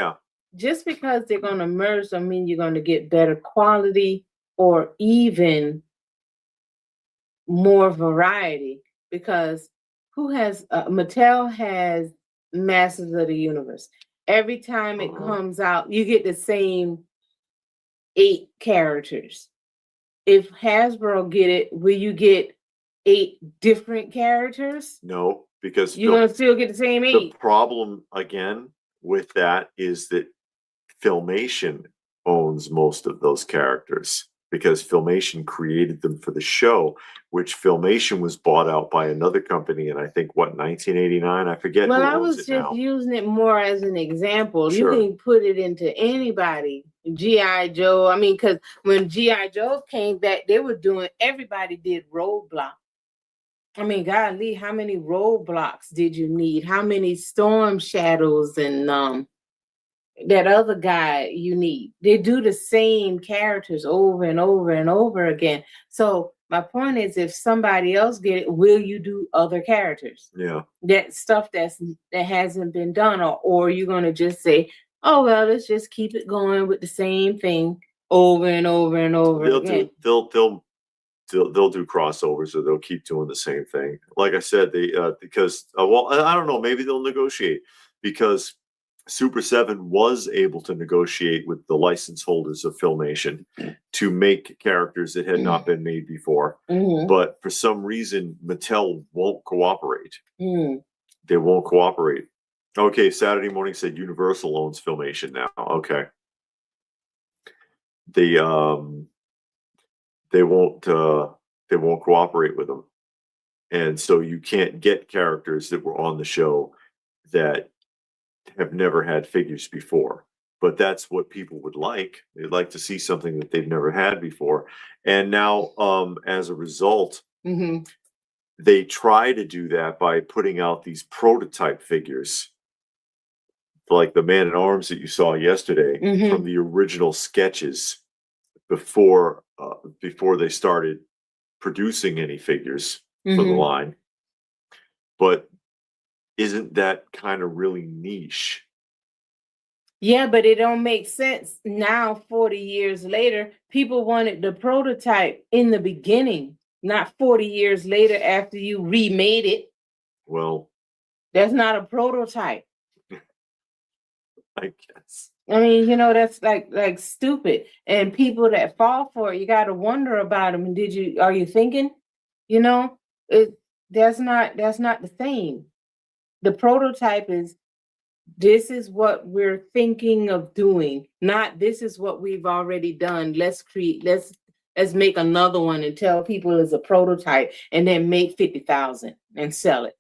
just because they're going to merge, I mean, you're going to get better quality or even more variety, because Mattel has Masters of the Universe. Every time it comes out, you get the same 8 characters. If Hasbro get it, will you get 8 different characters? No, because you're going to still get the same 8. The problem, again, with that is that Filmation owns most of those characters because Filmation created them for the show, which Filmation was bought out by another company in, I think, 1989? I forget. Well, I was just using it more as an example. Sure. You can put it into anybody. G.I. Joe. I mean, because when G.I. Joe came back, everybody did Roadblock. I mean, golly, how many roadblocks did you need? How many Storm Shadows and that other guy you need? They do the same characters over and over and over again. So my point is, if somebody else get it, will you do other characters? Yeah. That stuff that hasn't been done, or you're gonna just say, oh well, let's just keep it going with the same thing over and over and over again. They'll do crossovers, or they'll keep doing the same thing. Like I said, because well, I don't know, maybe they'll negotiate, because Super 7 was able to negotiate with the license holders of Filmation to make characters that had not been made before. But for some reason, Mattel won't cooperate. They won't cooperate. Okay, Saturday Morning said Universal owns Filmation now. Okay. They won't cooperate with them. And so you can't get characters that were on the show that have never had figures before. But that's what people would like. They'd like to see something that they've never had before. And now, as a result, they try to do that by putting out these prototype figures, like the Man-at-Arms that you saw yesterday, from the original sketches before they started producing any figures for the line. But isn't that kind of really niche? Yeah, but it don't make sense now, 40 years later. People wanted the prototype in the beginning, not 40 years later after you remade it. Well, that's not a prototype. I guess. I mean, you know, that's like stupid. And people that fall for it, you got to wonder about them. Are you thinking, you know, that's not the same. The prototype is, this is what we're thinking of doing, not this is what we've already done. Let's as make another one and tell people it's a prototype and then make 50,000 and sell it.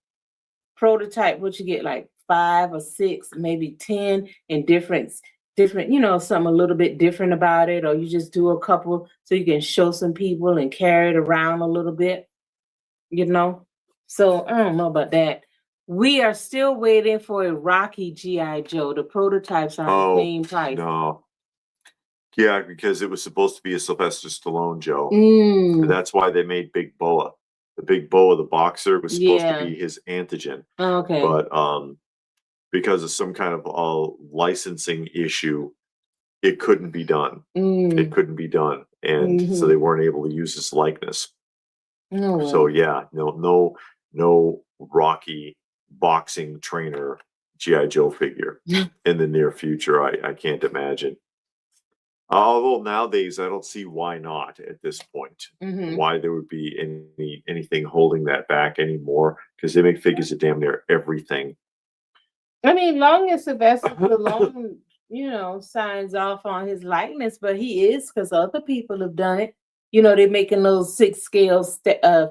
Prototype, what you get, like 5 or 6, maybe 10 in different, something a little bit different about it, or you just do a couple so you can show some people and carry it around a little bit, So I don't know about that. We are still waiting for a Rocky G.I. Joe. The prototypes are the same price. No. Yeah, because it was supposed to be a Sylvester Stallone Joe. Mm. That's why they made Big Boa. The Big Boa, the boxer, was supposed to be his antigen. Okay. But because of some kind of licensing issue, it couldn't be done. It couldn't be done. And so they weren't able to use his likeness. So yeah, no Rocky boxing trainer G.I. Joe figure in the near future. I can't imagine. Although nowadays I don't see why not at this point. Why there would be anything holding that back anymore, because they make figures of damn near everything. I mean, long as Sylvester Stallone, signs off on his likeness, but he is, because other people have done it. They're making those 6 scale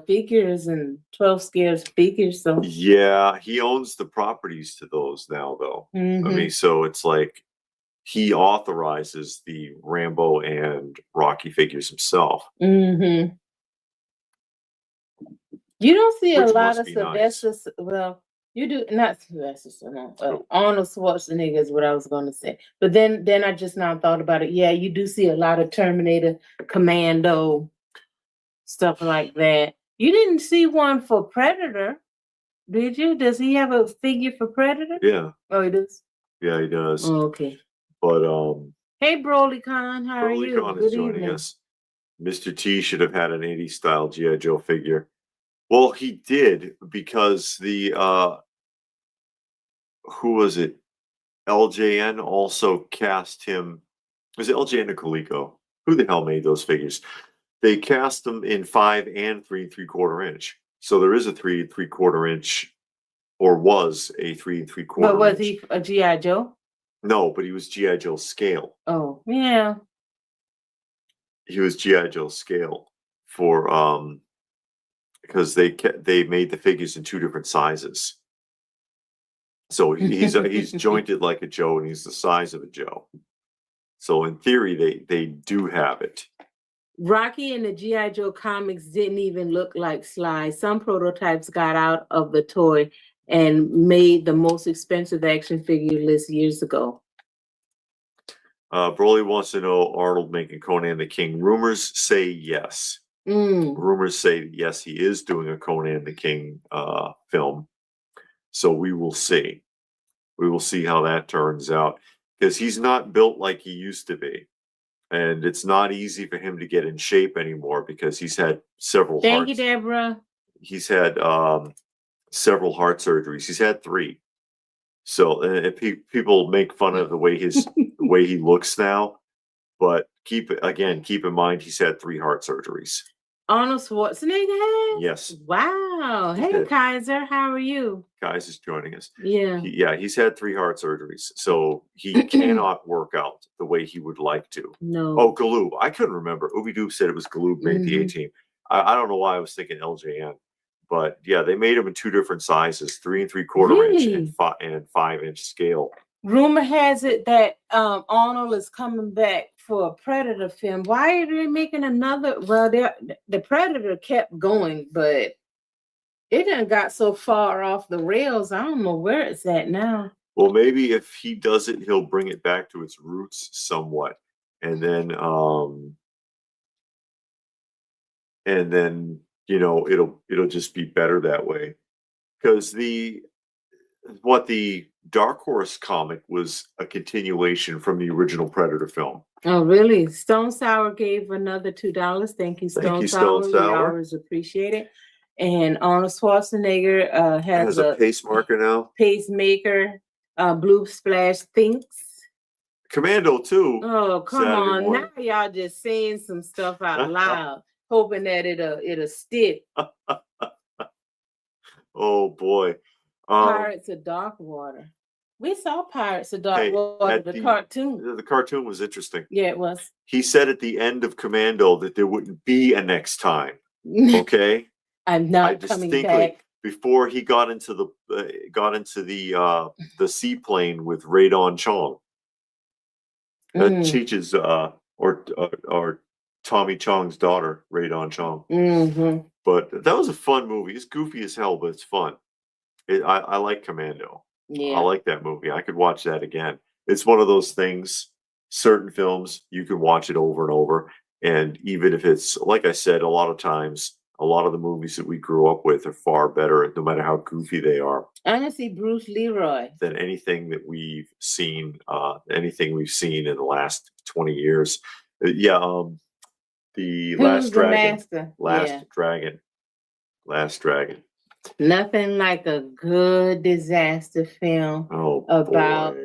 figures and 12 scale figures. So yeah, he owns the properties to those now, though. I mean, so it's like he authorizes the Rambo and Rocky figures himself. You don't see a lot of Sylvester. Nice. Well, you do not Sylvester Stallone. Arnold Schwarzenegger is what I was going to say. But then I just now thought about it. Yeah, you do see a lot of Terminator, Commando, stuff like that. You didn't see one for Predator, did you? Does he have a figure for Predator? Yeah. Oh, he does? Yeah, he does. Oh, okay. But hey, Broly Khan, how are you? Broly Khan is joining us. Mr. T should have had an 80s style G.I. Joe figure. Well, he did, because the who was it? LJN also cast him. Was it LJN or Coleco? Who the hell made those figures? They cast them in 5 and 3 3/4 inch. So there is a 3 3/4 inch, or was a 3 3/4 inch. But was he a G.I. Joe? No, but he was G.I. Joe scale. Oh, yeah. He was G.I. Joe scale for because they made the figures in 2 different sizes. So he's jointed like a Joe, and he's the size of a Joe. So in theory, they do have it. Rocky and the G.I. Joe comics didn't even look like Sly. Some prototypes got out of the toy and made the most expensive action figure list years ago. Broly wants to know Arnold making Conan the King. Rumors say yes. Rumors say yes, he is doing a Conan the King film. So we will see. We will see how that turns out, because he's not built like he used to be. And it's not easy for him to get in shape anymore, because he's had several Thank you, Deborah. He's had several heart surgeries. He's had 3. So people make fun of the way the way he looks now, but keep in mind he's had 3 heart surgeries. Arnold Schwarzenegger has? Yes. Wow. Hey, Kaiser, how are you? Kaiser's joining us. Yeah. He's had 3 heart surgeries, so he cannot work out the way he would like to. No. Oh, Galoob. I couldn't remember. Ooby-Doob said it was Galoob made the A-Team. I don't know why I was thinking LJN. But yeah, they made them in 2 different sizes, 3 3/4 inch and 5 inch scale. Rumor has it that Arnold is coming back for a Predator film. Why are they making another? Well, the Predator kept going, but it done got so far off the rails. I don't know where it's at now. Well, maybe if he does it, he'll bring it back to its roots somewhat, and then it'll just be better that way. Because the Dark Horse comic was a continuation from the original Predator film. Oh, really? Stone Sour gave another $2. Thank you, Stone Sour. We always appreciate it. And Arnold Schwarzenegger has a pacemaker now. Pacemaker, Blue Splash thinks. Commando too. Oh, come on! Now y'all just saying some stuff out loud, hoping that it'll stick. Oh boy. Pirates of Dark Water. We saw Pirates of Dark Hey, Water, the cartoon. The cartoon was interesting. Yeah, it was. He said at the end of Commando that there wouldn't be a next time. Okay, I'm not coming back. Before he got into the seaplane with Radon Chong, Cheech's or Tommy Chong's daughter, Radon Chong. Mm-hmm. But that was a fun movie. It's goofy as hell, but it's fun. I like Commando. Yeah, I like that movie. I could watch that again. It's one of those things. Certain films you can watch it over and over, and even if it's like I said, a lot of times, a lot of the movies that we grew up with are far better, no matter how goofy they are. I want to see Bruce Leroy Than anything that we've seen. Anything we've seen in the last 20 years. The Last Dragon. Last Dragon. Nothing like a good disaster film about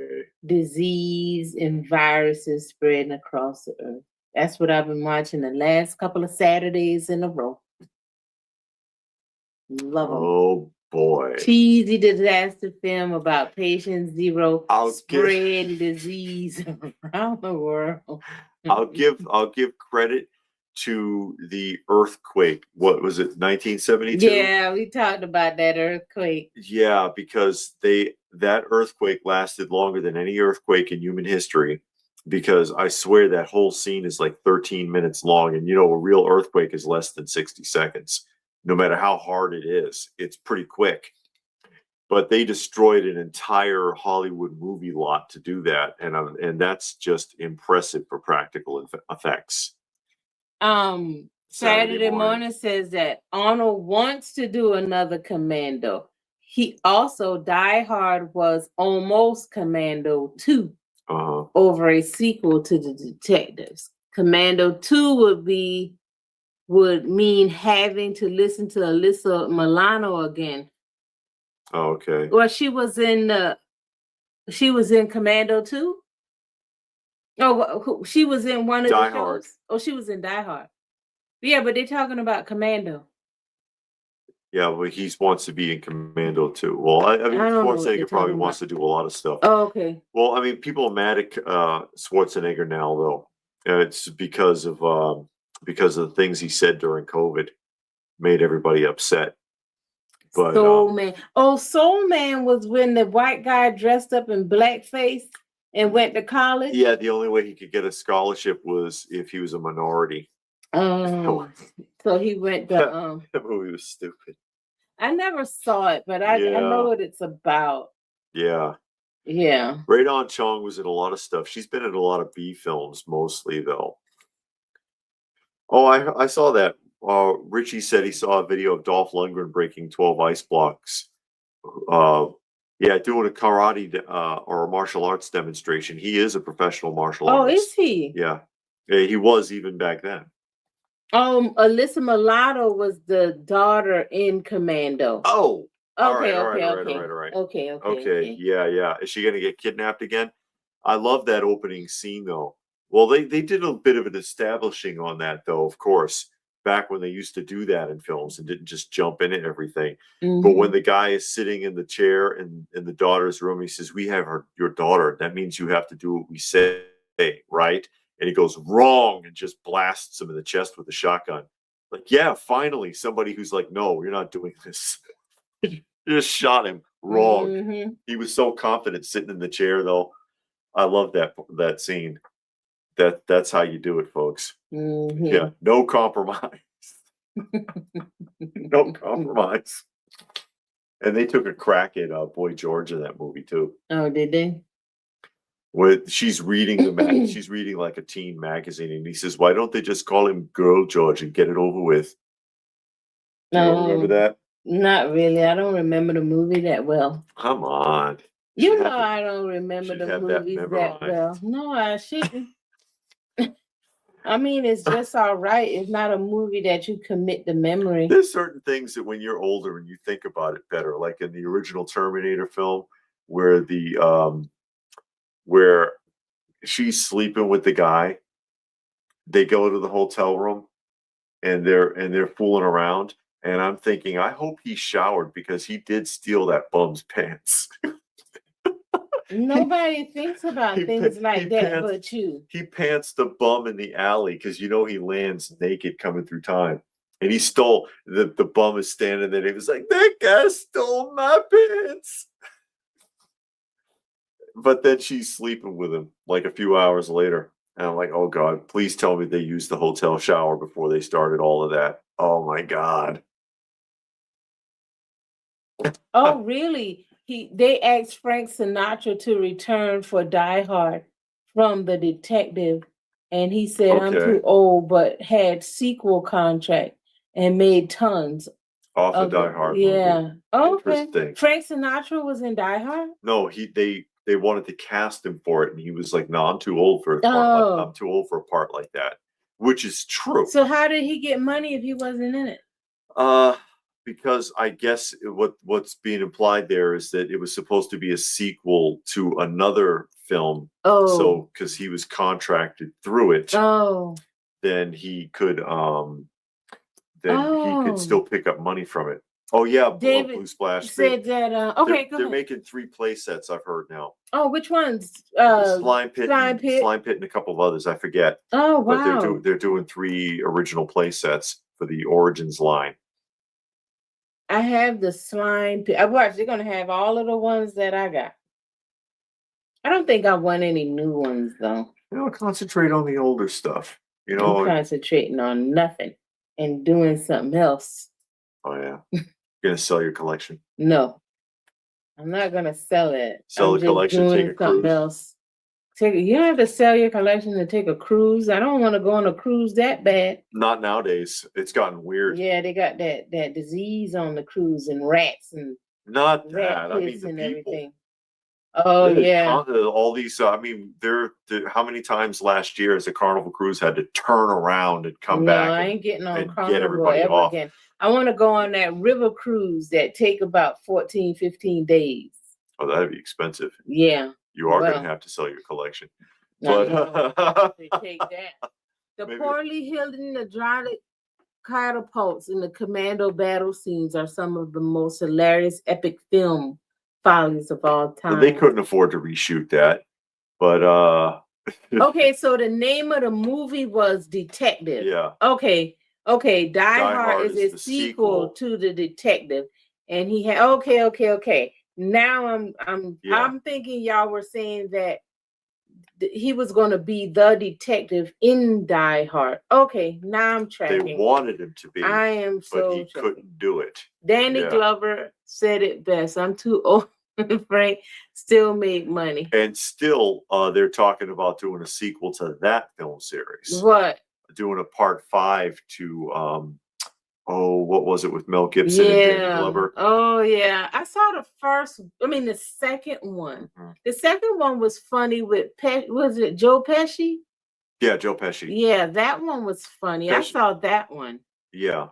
disease and viruses spreading across the earth. That's what I've been watching the last couple of Saturdays in a row. Love them. Oh boy. Cheesy disaster film about patient zero spreading disease around the world. I'll give credit to the earthquake. What was it, 1972? Yeah, we talked about that earthquake. Yeah, because that earthquake lasted longer than any earthquake in human history, because I swear that whole scene is like 13 minutes long, and a real earthquake is less than 60 seconds. No matter how hard it is, it's pretty quick. But they destroyed an entire Hollywood movie lot to do that, and that's just impressive for practical effects. Saturday morning says that Arnold wants to do another Commando. He also Die Hard was almost Commando 2 over a sequel to the Detectives. Commando 2 would mean having to listen to Alyssa Milano again. Oh, okay. Well, she was in Commando 2. Oh, she was in one of the shows. Oh, she was in Die Hard. Yeah, but they're talking about Commando. Yeah, well, he wants to be in Commando too. Well, I mean, Schwarzenegger probably wants to do a lot of stuff. Oh, okay. Well, I mean, people are mad at Schwarzenegger now, though. It's because of the things he said during COVID, made everybody upset. But Soul Man. Oh, Soul Man was when the white guy dressed up in blackface and went to college. Yeah, the only way he could get a scholarship was if he was a minority. Oh, so he went to that movie was stupid. I never saw it, but I know what it's about. Yeah. Yeah. Radon Chong was in a lot of stuff. She's been in a lot of B films mostly, though. Oh, I saw that. Richie said he saw a video of Dolph Lundgren breaking 12 ice blocks. Doing a karate or a martial arts demonstration. He is a professional martial artist. Oh, is he? Yeah, he was even back then. Alyssa Milano was the daughter in Commando. Oh, okay. Okay. Yeah. Is she gonna get kidnapped again? I love that opening scene, though. Well, they did a bit of an establishing on that, though, of course, back when they used to do that in films and didn't just jump in at everything. But when the guy is sitting in the chair in the daughter's room, he says, "We have your daughter. That means you have to do what we say, right?" And he goes, "Wrong," and just blasts him in the chest with a shotgun. Like, yeah, finally, somebody who's like, "No, you're not doing this." Just shot him. Wrong. He was so confident sitting in the chair, though. I love that scene. That's how you do it, folks. Yeah, no compromise. No compromise. And they took a crack at Boy George in that movie too. Oh, did they? She's reading she's reading like a teen magazine, and he says, "Why don't they just call him Girl George and get it over with?" Do you remember that? Not really. I don't remember the movie that well. Come on. I don't remember the movies that well. No, I shouldn't. I mean, it's just all right. It's not a movie that you commit to memory. There's certain things that when you're older and you think about it better, like in the original Terminator film, where where she's sleeping with the guy, they go to the hotel room and they're fooling around, and I'm thinking, I hope he showered, because he did steal that bum's pants. Nobody thinks about things like that but you. He pants the bum in the alley because he lands naked coming through time. And he stole the bum is standing there. And he was like, that guy stole my pants. But then she's sleeping with him like a few hours later. And I'm like, oh God, please tell me they used the hotel shower before they started all of that. Oh my God. Oh, really? They asked Frank Sinatra to return for Die Hard from the detective. And he said, I'm too old, but had sequel contract and made tons. Off of Die Hard. Yeah. Movie. Oh, okay. Frank Sinatra was in Die Hard? No, they wanted to cast him for it, and he was like, "No, I'm too old for a part. I'm too old for a part like that," which is true. So how did he get money if he wasn't in it? Because I guess what's being implied there is that it was supposed to be a sequel to another film. Oh, so because he was contracted through it. Oh, then he could still pick up money from it. Oh yeah, David Blue Splash said that. Okay, they're making 3 play sets. I've heard now. Oh, which ones? Slime Pit, and a couple of others. I forget. Oh wow! But they're doing 3 original play sets for the Origins line. I have the Slime Pit. I watched. They're gonna have all of the ones that I got. I don't think I want any new ones though. Concentrate on the older stuff. I'm concentrating on nothing and doing something else. Oh yeah. You're gonna sell your collection? No, I'm not gonna sell it. Sell the collection, take a cruise. Else. You don't have to sell your collection to take a cruise. I don't want to go on a cruise that bad. Not nowadays. It's gotten weird. Yeah, they got that disease on the cruise and rats and not that. I mean the people. Everything. Oh yeah. All these. I mean, how many times last year as a Carnival cruise had to turn around and come back? I ain't getting on Carnival ever again. I want to go on that river cruise that take about 14, 15 days. Oh, that'd be expensive. Yeah. You are going to have to sell your collection. But they take that. The poorly hidden hydraulic catapults in the commando battle scenes are some of the most hilarious epic film follies of all time. They couldn't afford to reshoot that. But okay, so the name of the movie was Detective. Yeah. Okay. Die Hard is a sequel to the Detective, and he had okay. Now I'm thinking y'all were saying that he was going to be the detective in Die Hard. Okay, now I'm tracking. They wanted him to be. I am so. But he couldn't do it. Danny Glover said it best. I'm too old. Frank still made money. And still, they're talking about doing a sequel to that film series. What? Doing a part 5 to what was it with Mel Gibson and Danny Glover? Oh yeah, I saw the second one. Mm-hmm. The second one was funny with was it Joe Pesci? Yeah, Joe Pesci. Yeah, that one was funny. I saw that one. Yeah.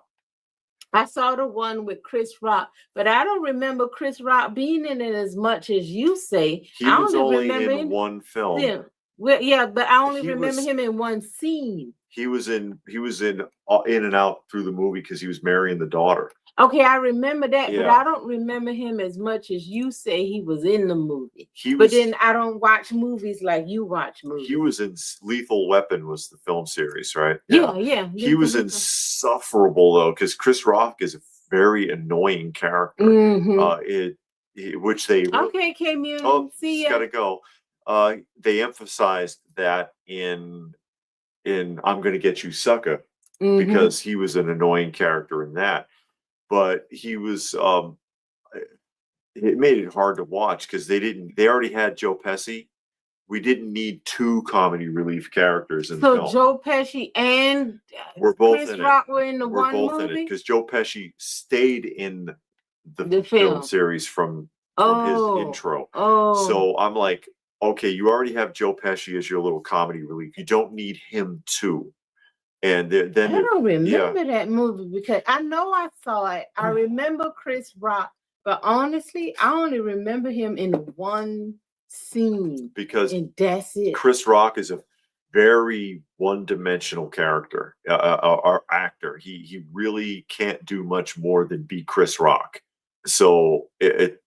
I saw the one with Chris Rock, but I don't remember Chris Rock being in it as much as you say. He was only in one film. Yeah. Well, yeah, but I only remember him in one scene. He was in and out through the movie because he was marrying the daughter. Okay, I remember that, but I don't remember him as much as you say he was in the movie. But then I don't watch movies like you watch movies. He was in Lethal Weapon was the film series, right? Yeah. He was insufferable though, because Chris Rock is a very annoying character. Mm-hmm. Which they came in. See ya. Gotta go. They emphasized that in I'm Gonna Get You Sucker, because he was an annoying character in that. But he was it made it hard to watch because they already had Joe Pesci. We didn't need 2 comedy relief characters in the film. So Joe Pesci and Chris Rock were in the one movie? We're both in it because Joe Pesci stayed in the film series from his intro. So I'm like, okay, you already have Joe Pesci as your little comedy relief. You don't need him too. And then I don't remember that movie because I know I saw it. I remember Chris Rock, but honestly, I only remember him in one scene. And that's it. Chris Rock is a very one-dimensional character, or actor. He really can't do much more than be Chris Rock. So it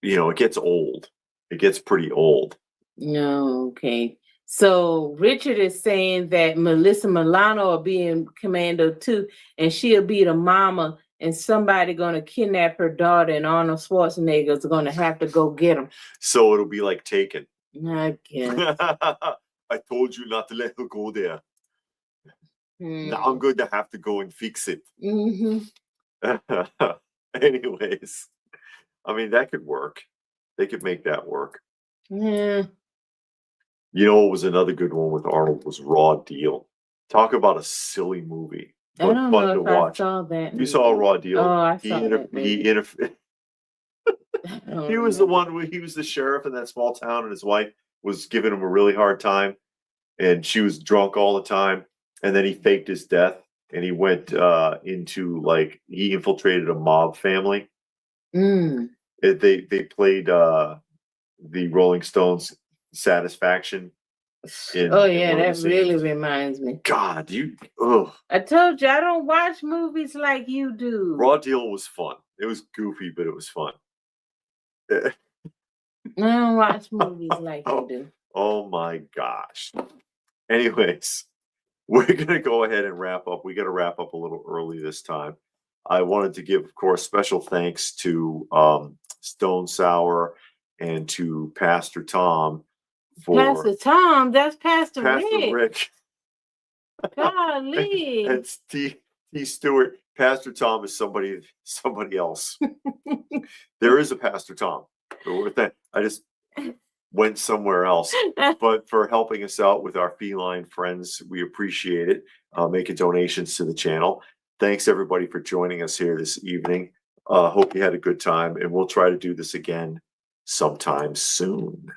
gets old. It gets pretty old. No, okay. So Richard is saying that Melissa Milano will be in Commando 2, and she'll be the mama, and somebody gonna kidnap her daughter, and Arnold Schwarzenegger's gonna have to go get him. So it'll be like Taken. I guess. I told you not to let her go there. Now I'm going to have to go and fix it. Anyways, I mean, that could work. They could make that work. Yeah. You know, what was another good one with Arnold was Raw Deal. Talk about a silly movie. I don't know if I saw that. You saw Raw Deal. Oh, I saw that. He was the one where he was the sheriff in that small town, and his wife was giving him a really hard time, and she was drunk all the time. And then he faked his death, and he went into, like, he infiltrated a mob family. They played the Rolling Stones Satisfaction. That really reminds me. God, I told you I don't watch movies like you do. Raw Deal was fun. It was goofy, but it was fun. I don't watch movies like you do. Oh my gosh. Anyways, we're gonna go ahead and wrap up. We got to wrap up a little early this time. I wanted to give, of course, special thanks to Stone Sour and to Pastor Tom. Pastor Tom, that's Pastor Rick. Golly. It's T. Stewart. Pastor Tom is somebody else. There is a Pastor Tom. I just went somewhere else. But for helping us out with our feline friends, we appreciate it. Making donations to the channel. Thanks everybody for joining us here this evening. Hope you had a good time, and we'll try to do this again sometime soon.